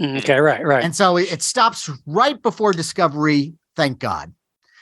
Okay, right. And so it stops right before Discovery, thank God.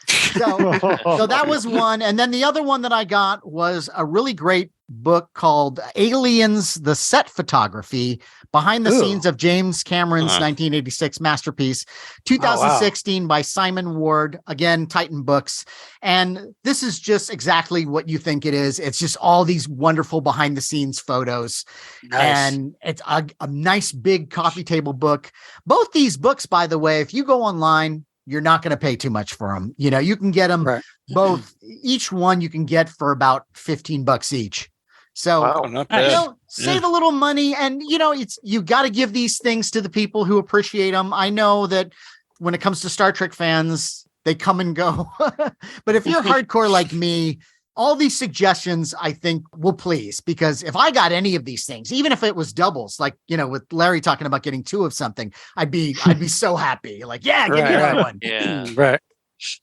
So that was one. And then the other one that I got was a really great book called Aliens, the Set Photography, behind the scenes of James Cameron's 1986 masterpiece, 2016 by Simon Ward, again, Titan Books. And this is just exactly what you think it is. It's just all these wonderful behind the scenes photos. Nice. And it's a nice big coffee table book. Both these books, by the way, if you go online, you're not going to pay too much for them. You can get them both. Each one you can get for about $15 each. So save a little money, and you got to give these things to the people who appreciate them. I know that when it comes to Star Trek fans, they come and go. But if you're hardcore like me, all these suggestions I think will please, because if I got any of these things, even if it was doubles, like with Larry talking about getting 2 of something, I'd be so happy. Like, give me another one. Yeah, right.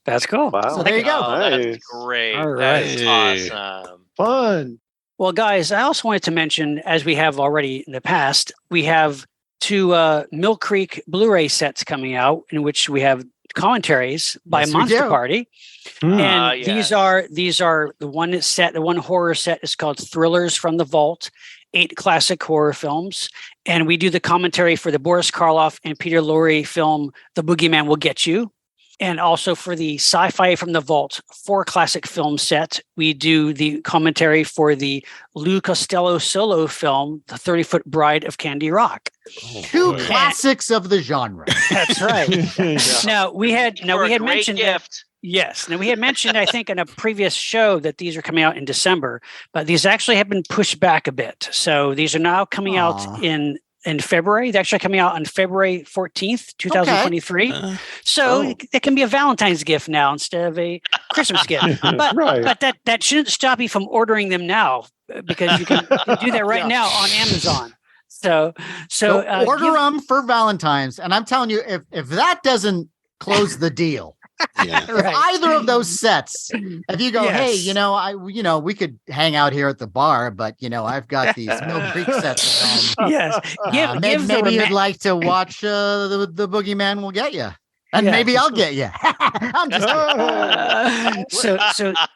That's cool. Wow. So there you go. Nice. That's great. All That right. is awesome. Fun. Well, guys, I also wanted to mention, as we have already in the past, we have 2 Mill Creek Blu-ray sets coming out, in which we have commentaries by Yes, we Monster do. Party. And yes. these are the one set. The one horror set is called Thrillers from the Vault, 8 classic horror films. And we do the commentary for the Boris Karloff and Peter Lorre film, The Boogeyman Will Get You. And also for the Sci-Fi from the Vault 4 classic film set, we do the commentary for the Lou Costello solo film, The 30-Foot Bride of Candy Rock. Two classics of the genre. That's right. Now we had mentioned gift. Yes. Now we had mentioned, I think, in a previous show that these are coming out in December, but these actually have been pushed back a bit. So these are now coming out in February. They're actually coming out on February 14th, 2023. So it can be a Valentine's gift now instead of a Christmas gift. But that shouldn't stop you from ordering them now, because you can do that right now on Amazon. So order them for Valentine's. And I'm telling you, if that doesn't close the deal, if either of those sets, if you go, hey, we could hang out here at the bar, but I've got these Mill Creek sets at home. Maybe you'd like to watch the Boogeyman Will Get You. And maybe I'll get you. I'm just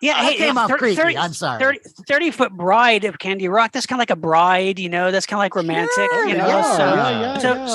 Hey, came off creepy. I'm sorry. 30-Foot Bride of Candy Rock. That's kind of like a bride, that's kind of like romantic,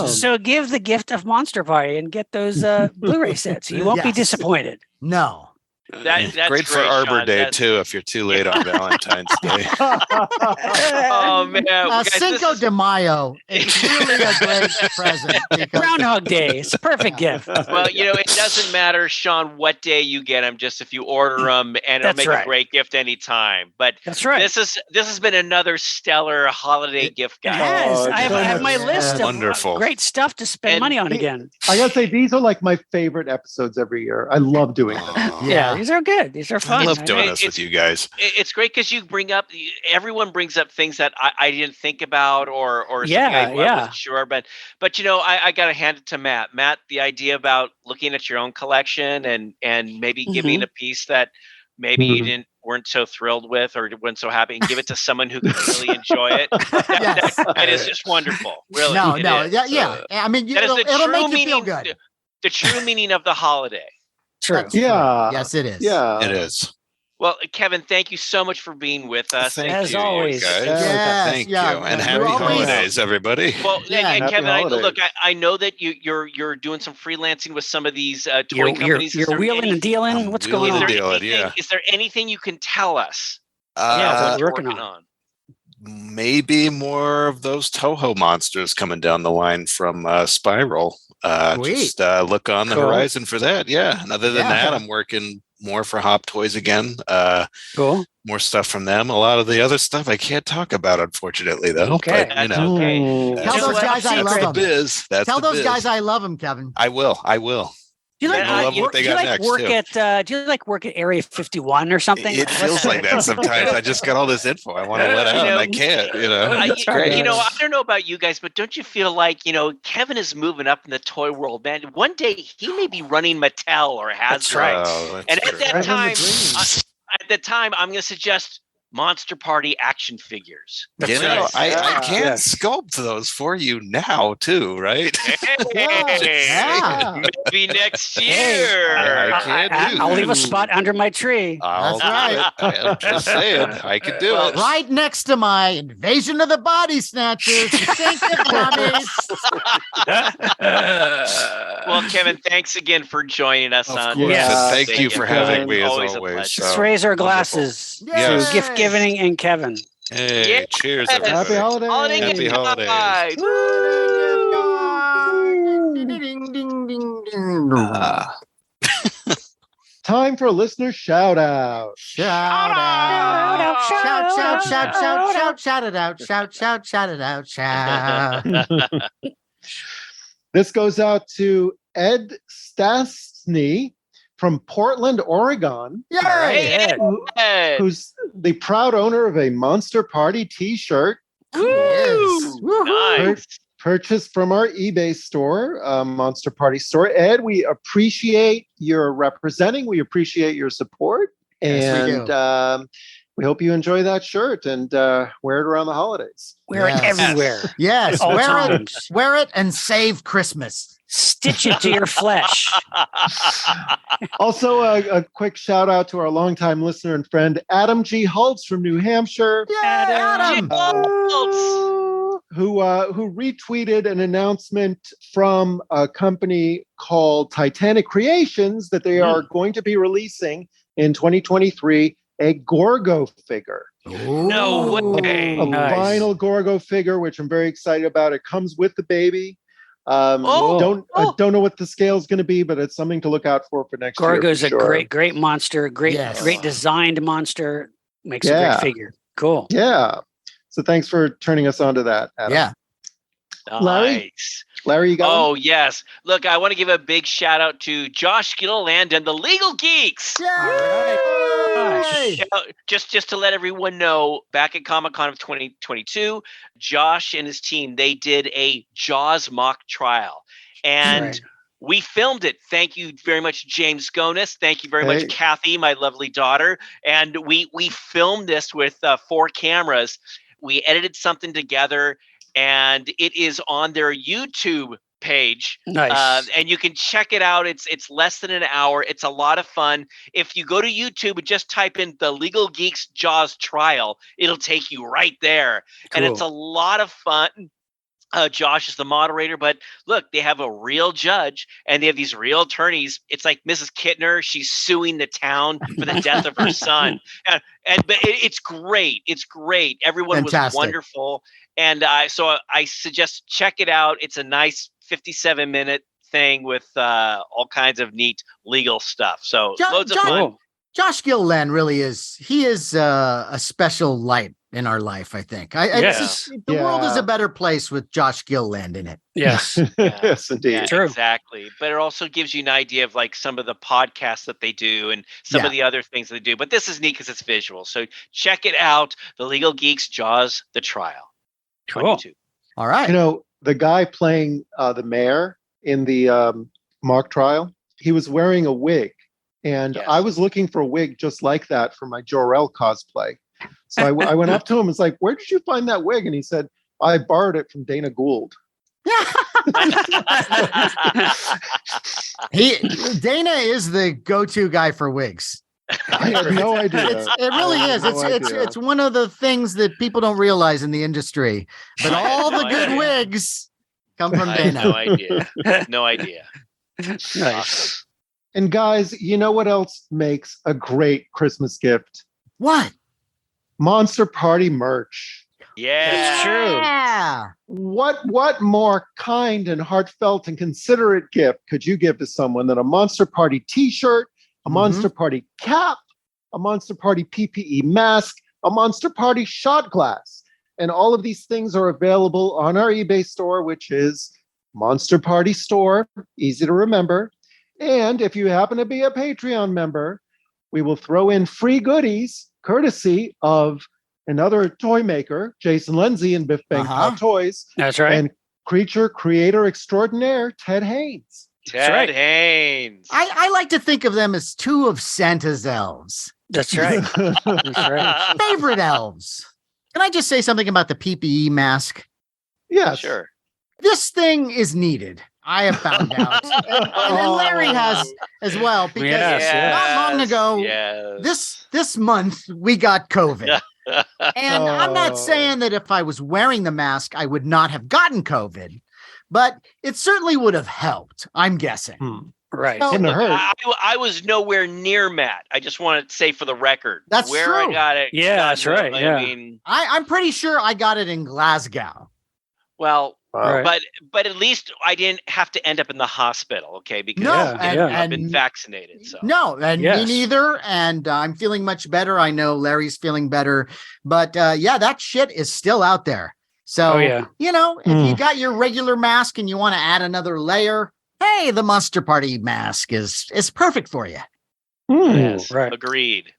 So give the gift of Monster Party and get those Blu-ray sets. You won't be disappointed. No. That's great for Arbor Sean. Day too, if you're too late on Valentine's Day. Oh man, Cinco de Mayo is really a great present. Groundhog Day, it's a perfect gift. Well, it doesn't matter, Sean, what day you get them, just if you order them, and it'll make a great gift anytime. But that's right. This has been another stellar holiday gift, guys. Yes, I have my list of great stuff to spend money on again. I gotta say, these are like my favorite episodes every year. I love doing them. These are good. These are fun. I love doing this with you guys. It's great because everyone brings up things that I didn't think about or something I wasn't sure. But I got to hand it to Matt. Matt, the idea about looking at your own collection and maybe giving a piece that maybe you weren't so thrilled with or weren't so happy, and give it to someone who can really enjoy it. That is just wonderful. Really. I mean, it'll make you feel good. The true meaning of the holiday. True. Yeah. Yes, it is. Yeah. It is. Well, Kevin, thank you so much for being with us. As always, guys. Yes, Thank you, and happy holidays, everybody. Well, and Kevin, holidays. I know that you're doing some freelancing with some of these toy companies. You're wheeling and dealing. What's going on? Is there anything you can tell us? What you're working on. Maybe more of those Toho monsters coming down the line from Spiral. Just look on the horizon for that. Yeah. And other than that, I'm working more for H.O.P Toys again. Cool. More stuff from them. A lot of the other stuff I can't talk about, unfortunately, though. Okay. But, okay. Tell those guys I love them. Tell those guys I love them, Kevin. I will. Do you like work at Area 51 or something? It feels like that sometimes. I just got all this info I want to let out, and I can't. It's great. I don't know about you guys, but don't you feel like Kevin is moving up in the toy world, man? One day he may be running Mattel or Hasbro. That's right. And at that time, I'm going to suggest Monster Party action figures. I can sculpt those for you now too, right? Maybe next year. I'll leave a spot under my tree. That's right. I'm just saying, I could do it. Right next to my Invasion of the Body Snatchers. Well, Kevin, thanks again for joining us on. Thank you for having me as always. Let's raise our glasses to gift giving and Kevin. Hey, cheers, everybody. Happy holidays. Happy holidays. Time for a listener shout out. Shout it out. This goes out to Ed Stasny from Portland, Oregon. Who's the proud owner of a Monster Party t-shirt. Nice. Purchased from our eBay store, Monster Party store. Ed, we appreciate your representing. We appreciate your support. And we hope you enjoy that shirt and wear it around the holidays. Wear it everywhere. Yes, wear it and save Christmas. Stitch it to your flesh. Also, a quick shout out to our longtime listener and friend, Adam G. Holtz from New Hampshire. Adam! Who retweeted an announcement from a company called Titanic Creations that they are going to be releasing in 2023 a Gorgo figure. No way. A vinyl Gorgo figure, which I'm very excited about. It comes with the baby. I don't know what the scale is going to be, but it's something to look out for next year. Gorgo's a great monster, great designed monster. Makes a great figure. Cool. Yeah. So thanks for turning us on to that, Adam. Yeah. Larry, you got one? Oh, yes. Look, I want to give a big shout out to Josh Gilliland and the Legal Geeks. Just to let everyone know, back at Comic-Con of 2022, Josh and his team, they did a Jaws mock trial. And we filmed it. Thank you very much, James Gonis. Thank you very much, Kathy, my lovely daughter. And we filmed this with 4 cameras. We edited something together, and it is on their YouTube page. Nice. And you can check it out. It's less than an hour. It's a lot of fun. If you go to YouTube and just type in the Legal Geeks Jaws trial, it'll take you right there. Cool. And it's a lot of fun. Josh is the moderator, but look, they have a real judge and they have these real attorneys. It's like Mrs. Kittner. She's suing the town for the death of her son. But it's great. It's great. Everyone was wonderful. And so I suggest check it out. It's a nice 57-minute thing with all kinds of neat legal stuff. So loads of fun. Josh Gilliland really is. He is a special light in our life, I think. The world is a better place with Josh Gilliland in it. Yes. Yes, indeed. Yeah, true. Exactly. But it also gives you an idea of like some of the podcasts that they do and some of the other things they do. But this is neat because it's visual. So check it out. The Legal Geeks Jaws the Trial. Cool. All right. You know, the guy playing the mayor in the mock trial, he was wearing a wig. And I was looking for a wig just like that for my Jor-El cosplay. So I went up to him and was like, where did you find that wig? And he said, I borrowed it from Dana Gould. Dana is the go-to guy for wigs. I had no idea. It really is. It's one of the things that people don't realize in the industry. But all the good wigs come from Dana. No idea. Nice. Awesome. And guys, you know what else makes a great Christmas gift? What? Monster Party merch. Yeah. It's true. Yeah. What more kind and heartfelt and considerate gift could you give to someone than a Monster Party t-shirt, a Monster Party cap, a Monster Party PPE mask, a Monster Party shot glass? And all of these things are available on our eBay store, which is Monster Party Store. Easy to remember. And if you happen to be a Patreon member, we will throw in free goodies courtesy of another toy maker, Jason Lindsay and Biff Bang Pow Toys. That's right. And creature creator extraordinaire, Ted Haynes. Ted Haynes. I like to think of them as 2 of Santa's elves. That's right. That's right. Favorite elves. Can I just say something about the PPE mask? Yeah, sure. This thing is needed. I have found out. and Larry has as well, because not long ago, this month, we got COVID. And I'm not saying that if I was wearing the mask, I would not have gotten COVID, but it certainly would have helped, I'm guessing. Right. So, I was nowhere near Matt. I just want to say for the record. That's where true. I got it. Yeah, that's right. I mean, I'm pretty sure I got it in Glasgow. Well, right. but at least I didn't have to end up in the hospital, okay? Because I've been vaccinated. So me neither. And I'm feeling much better. I know Larry's feeling better, but that shit is still out there. So if you got your regular mask and you want to add another layer, hey, the Monster Party mask is perfect for you. Yes, right. Agreed.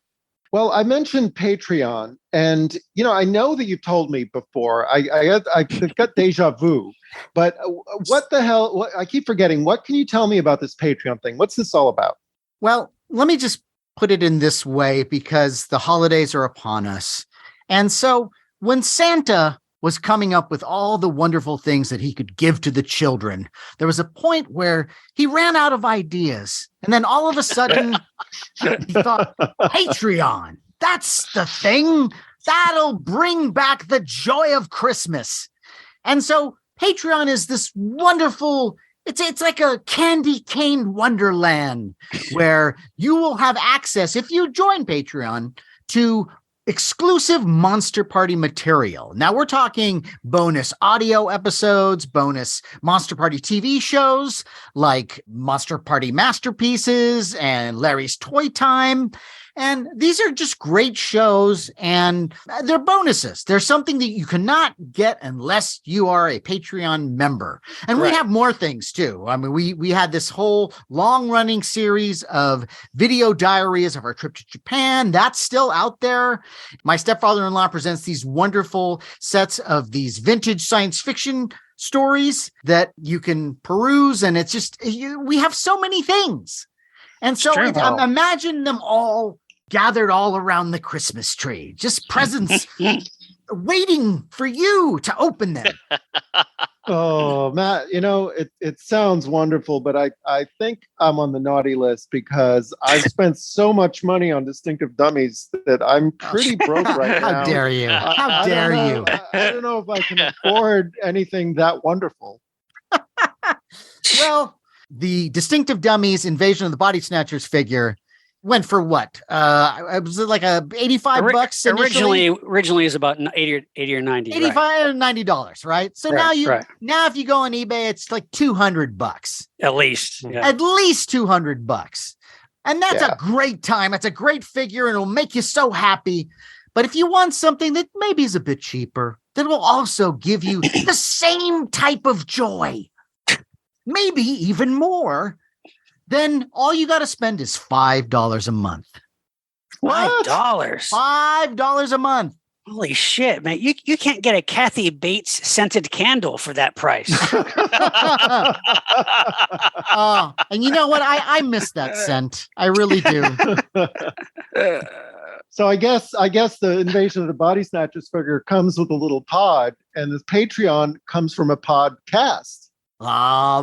Well, I mentioned Patreon, and I know that you've told me before. I got deja vu, but what the hell? I keep forgetting. What can you tell me about this Patreon thing? What's this all about? Well, let me just put it in this way, because the holidays are upon us, and so when Santa was coming up with all the wonderful things that he could give to the children, there was a point where he ran out of ideas. And then all of a sudden, he thought, Patreon, that's the thing. That'll bring back the joy of Christmas. And so Patreon is this wonderful, it's like a candy cane wonderland where you will have access, if you join Patreon, to exclusive Monster Party material. Now we're talking bonus audio episodes, bonus Monster Party TV shows like Monster Party Masterpieces and Larry's Toy Time. And these are just great shows, and they're bonuses. They're something that you cannot get unless you are a Patreon member. And we have more things too. I mean, we had this whole long-running series of video diaries of our trip to Japan. That's still out there. My stepfather-in-law presents these wonderful sets of these vintage science fiction stories that you can peruse. And it's just, we have so many things. And so imagine them all gathered all around the Christmas tree, just presents waiting for you to open them. Oh, Matt, it sounds wonderful, but I think I'm on the naughty list because I've spent so much money on distinctive dummies that I'm pretty broke right now. How dare you? How dare you? I don't know if I can afford anything that wonderful. Well, the distinctive dummies Invasion of the Body Snatchers figure went for what? Was it like a $85 initially? Originally is about 80 or 90. $85 or $90, right? So now if you go on eBay, it's like $200 at least. Yeah. At least $200, and that's a great time. It's a great figure, and it'll make you so happy. But if you want something that maybe is a bit cheaper, that will also give you the same type of joy, maybe even more, then all you got to spend is $5 a month. What? $5 a month. Holy shit, man. You can't get a Kathy Bates scented candle for that price. And you know what? I miss that scent. I really do. So I guess the Invasion of the Body Snatchers figure comes with a little pod, and this Patreon comes from a podcast.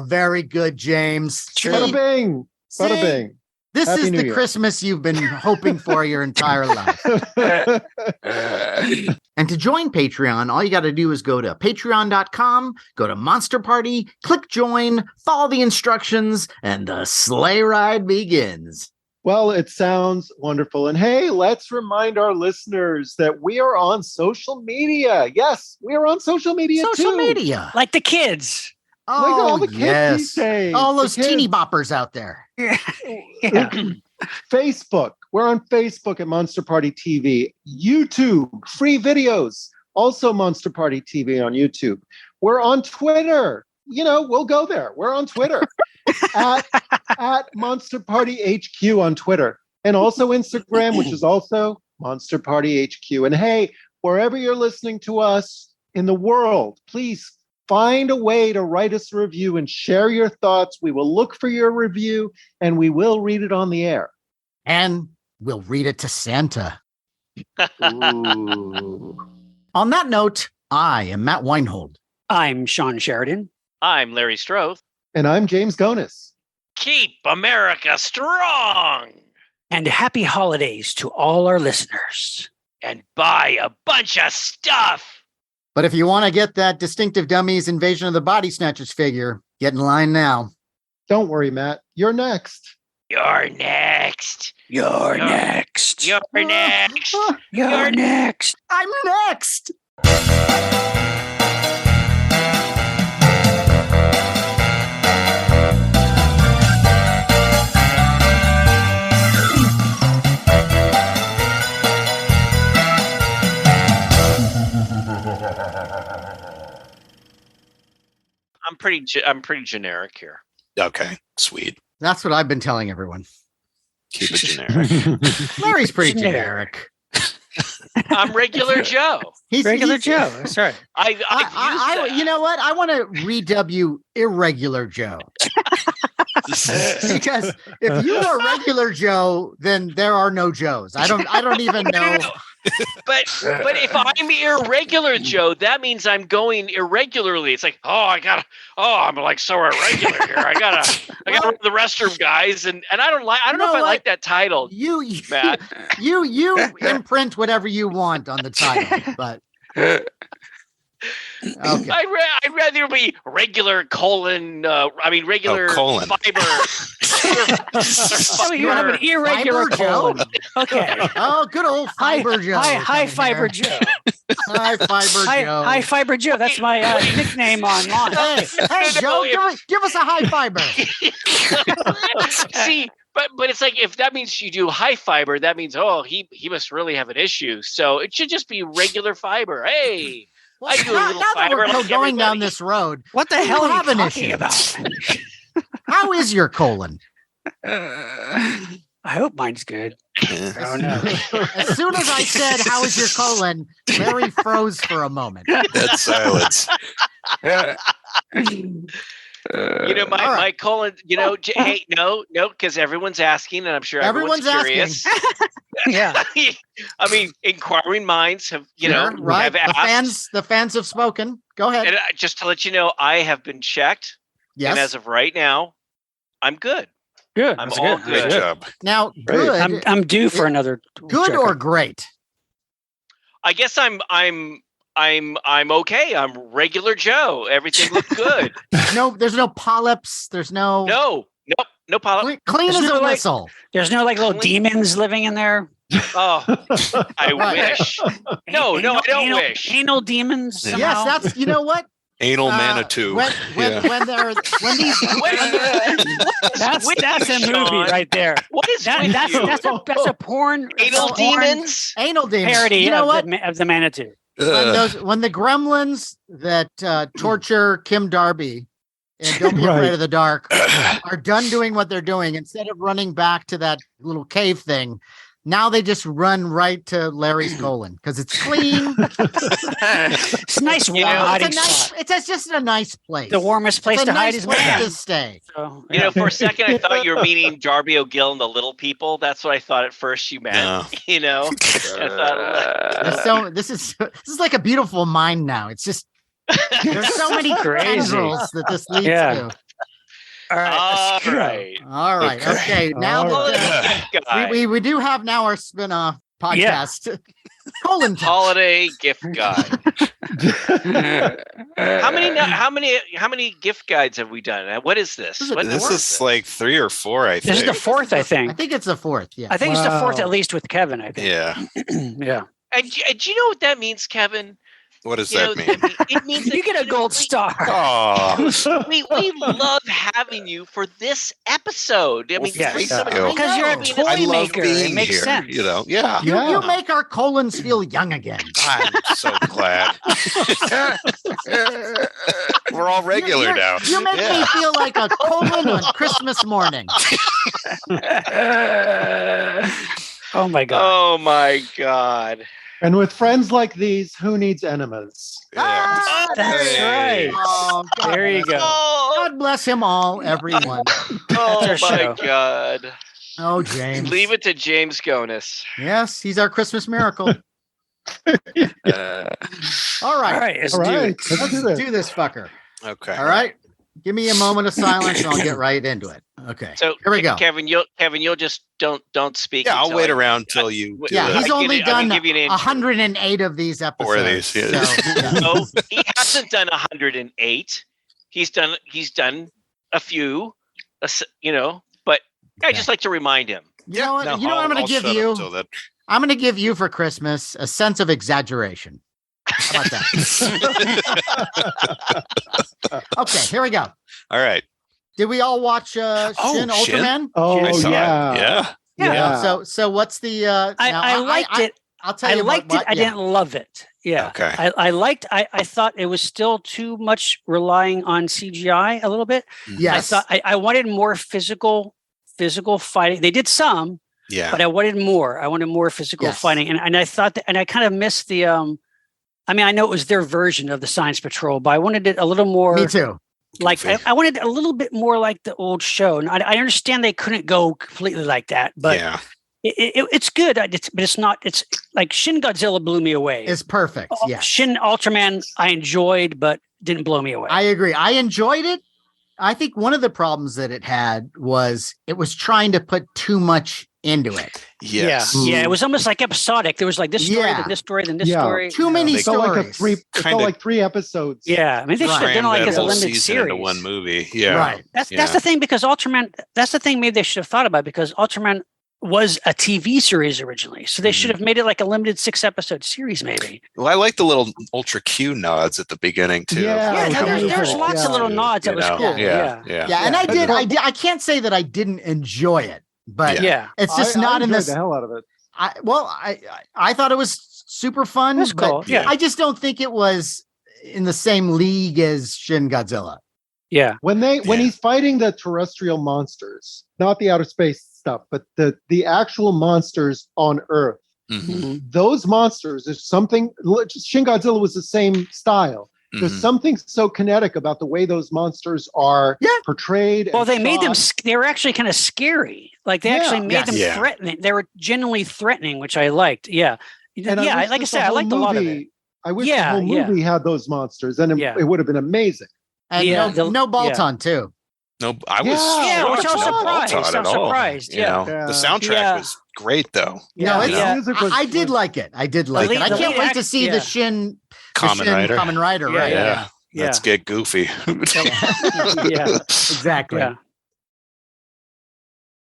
Very good, James. Bada bing. Bada bing. This Happy is New the Year. Christmas you've been hoping for your entire life. And to join Patreon, all you got to do is go to patreon.com, go to Monster Party, click join, follow the instructions, and the sleigh ride begins. Well, it sounds wonderful. And hey, let's remind our listeners that we are on social media. Yes, we are on social media too. Social media. Like the kids. Oh, all the kids these days. All those teeny boppers out there. Yeah. Facebook. We're on Facebook at Monster Party TV. YouTube, free videos. Also Monster Party TV on YouTube. We're on Twitter. We'll go there. We're on Twitter at Monster Party HQ on Twitter. And also Instagram, which is also Monster Party HQ. And hey, wherever you're listening to us in the world, please find a way to write us a review and share your thoughts. We will look for your review and we will read it on the air. And we'll read it to Santa. Ooh. On that note, I am Matt Weinhold. I'm Shawn Sheridan. I'm Larry Stroth. And I'm James Gonis. Keep America strong. And happy holidays to all our listeners. And buy a bunch of stuff. But if you want to get that Distinctive Dummies Invasion of the Body Snatchers figure, get in line now. Don't worry, Matt. You're next. You're next. You're next. You're next. You're next. I'm next. I'm pretty generic here. Okay, sweet. That's what I've been telling everyone. Keep it generic. Larry's pretty generic. I'm regular Joe. He's Regular Joe. That's right. I've used that. You know what? I want to redub you Irregular Joe. Because if you are regular Joe, then there are no Joes. I don't even know. But if I'm irregular Joe, that means I'm going irregularly. It's like, I'm like so irregular here. I gotta run the restroom, guys, and I don't know if I like that title. Matt. You imprint whatever you want on the title, but okay. I'd rather be regular regular colon. fiber. You have an irregular Fiber colon. Joe? Okay. Oh, good old Fiber Joe. High Fiber Joe. High Fiber Joe. High Fiber Joe. That's my nickname online. Hey, Joe, give us a high fiber. See, but it's like, if that means you do high fiber, that means he must really have an issue. So it should just be regular fiber. Hey, Well, I do a little now that fiber we're like going down everybody. this road, What the hell have are an you issue talking about? how is your colon? I hope mine's good. I don't know. As soon as I said, "How is your colon?" Larry froze for a moment. Dead silence. My colon. Hey, no, because everyone's asking, and I'm sure everyone's curious. Yeah. I mean, inquiring minds have right? have asked. The fans have spoken. Go ahead. And just to let you know, I have been checked, Yes. and as of right now, I'm good. Good. I'm That's all good. good. Good job. Now, good. I'm due for another. Good checkup. or great? I guess I'm okay. I'm regular Joe. Everything looked good. No, there's no polyps. There's no No polyp. clean There's as no, a like- whistle. There's no little demons living in there. Oh, I Right. wish. No, I don't anal, wish. Anal demons. Yeah. Somehow. Yes, that's Anal Uh, Manitou. when That's a movie right there. What is with That's you? that's a porn. Anal a porn demons? anal demons. parody You know what? of the Manitou. When the gremlins that torture Kim Darby and Don't Be Afraid Right. of the Dark are done doing what they're doing, instead of running back to that little cave thing, now they just run right to Larry's colon because it's clean. It's a nice warm hiding spot. It's just a nice place. The warmest place It's a to hide nice his place man. to stay. So, For a second, I thought you were meaning Darby O'Gill and the Little People. That's what I thought at first you meant. No. I thought, So this is like a beautiful mind now. It's just there's so many Crazy. tendrils that this leads Yeah. to. all right. let's all go. right. All right. Okay. Now All that Guy. we do have now our spin-off podcast. Colon time. Holiday gift guide. How many gift guides have we done? What is this? What This is is like 3 or 4, I think. This is the fourth, I I think. think it's the fourth. Yeah. I think it's the fourth, Wow. at least with Kevin. I think. Yeah. Yeah. And do you know what that means, Kevin? What does You know, that mean? It means You that, get a know, gold star. Oh, we love having you for this episode. I mean, yes. bring some- Thank you. Because you're a know. toy I love maker. being It makes here. sense. Yeah. You make our colons feel young again. I'm so glad. We're all regular now. You make me feel like a colon on Christmas morning. Oh my god. Oh my God. And with friends like these, who needs enemas? Yeah. That's Hey. right. Oh, God There you bless- go. Oh, God bless him all, everyone. oh That's our my show. God. Oh, James. Leave it to James Gonis. Yes, he's our Christmas miracle. All right. All right. Let's All do right, it. let's do Let's this. do this fucker. Okay. All right. Give me a moment of silence and I'll get right into it. Okay. So Here we go. Kevin, you'll just don't speak. Yeah, I'll until wait I- around till you do Yeah, it. he's I can only give you- I can done give you an intro. 108 of these episodes. 4 of these, yeah. So, yeah. No, he hasn't done 108. He's done a few, but I just like to remind him. You know what? No, You know what I'm going I'll to give shut up you? till then. I'm going to give you for Christmas a sense of exaggeration. How about that? Okay, here we go. All right. Did we all watch Shin Shin? Ultraman? Oh, I saw it. yeah. Yeah. Yeah. So what's the? Now, I liked it. I'll tell I you. liked it. I didn't love it. Yeah. Okay. I thought it was still too much relying on CGI a little bit. Yes. I wanted more physical fighting. They did some, Yeah. but I wanted more. I wanted more physical Yes. fighting. And I thought that, and I kind of missed the I mean, I know it was their version of the Science Patrol, but I wanted it a little more Me too. Like I wanted a little bit more like the old show. And I understand they couldn't go completely like that, but it's good. But it's not. It's like Shin Godzilla blew me away. It's perfect. Yeah. Shin Ultraman I enjoyed, but didn't blow me away. I agree. I enjoyed it. I think one of the problems that it had was it was trying to put too much into it. Yes. Yeah. It was almost like episodic. There was like this story, then this story, then this story. Too many stories. It felt like 3 episodes. Yeah. I mean, they should have done it like as a limited series. Into one movie. Yeah. Right. That's the thing, because Ultraman, that's the thing maybe they should have thought about, because Ultraman was a TV series originally. So they should have made it like a limited 6-episode series, maybe. Well, I like the little Ultra Q nods at the beginning too. There's lots of little nods that was cool. Yeah. And I can't say that I didn't enjoy it, but it's just not in this. The hell out of it. I thought it was super fun. That's cool. Yeah. I just don't think it was in the same league as Shin Godzilla. Yeah. When he's fighting the terrestrial monsters, not the outer space stuff, but the actual monsters on Earth. Those monsters, there's something. Shin Godzilla was the same style. There's something so kinetic about the way those monsters are portrayed. Well, they made them. They were actually kind of scary. Like they actually made them threatening. They were genuinely threatening, which I liked. Yeah, like I said, I liked a lot of it. I wish the whole movie had those monsters, and it would have been amazing. And no Bolton too. No, I was which I was surprised. I was surprised. The soundtrack was great, though. I did like it. I can't wait to see the Shin Kamen Rider. Right? Let's get goofy. Exactly.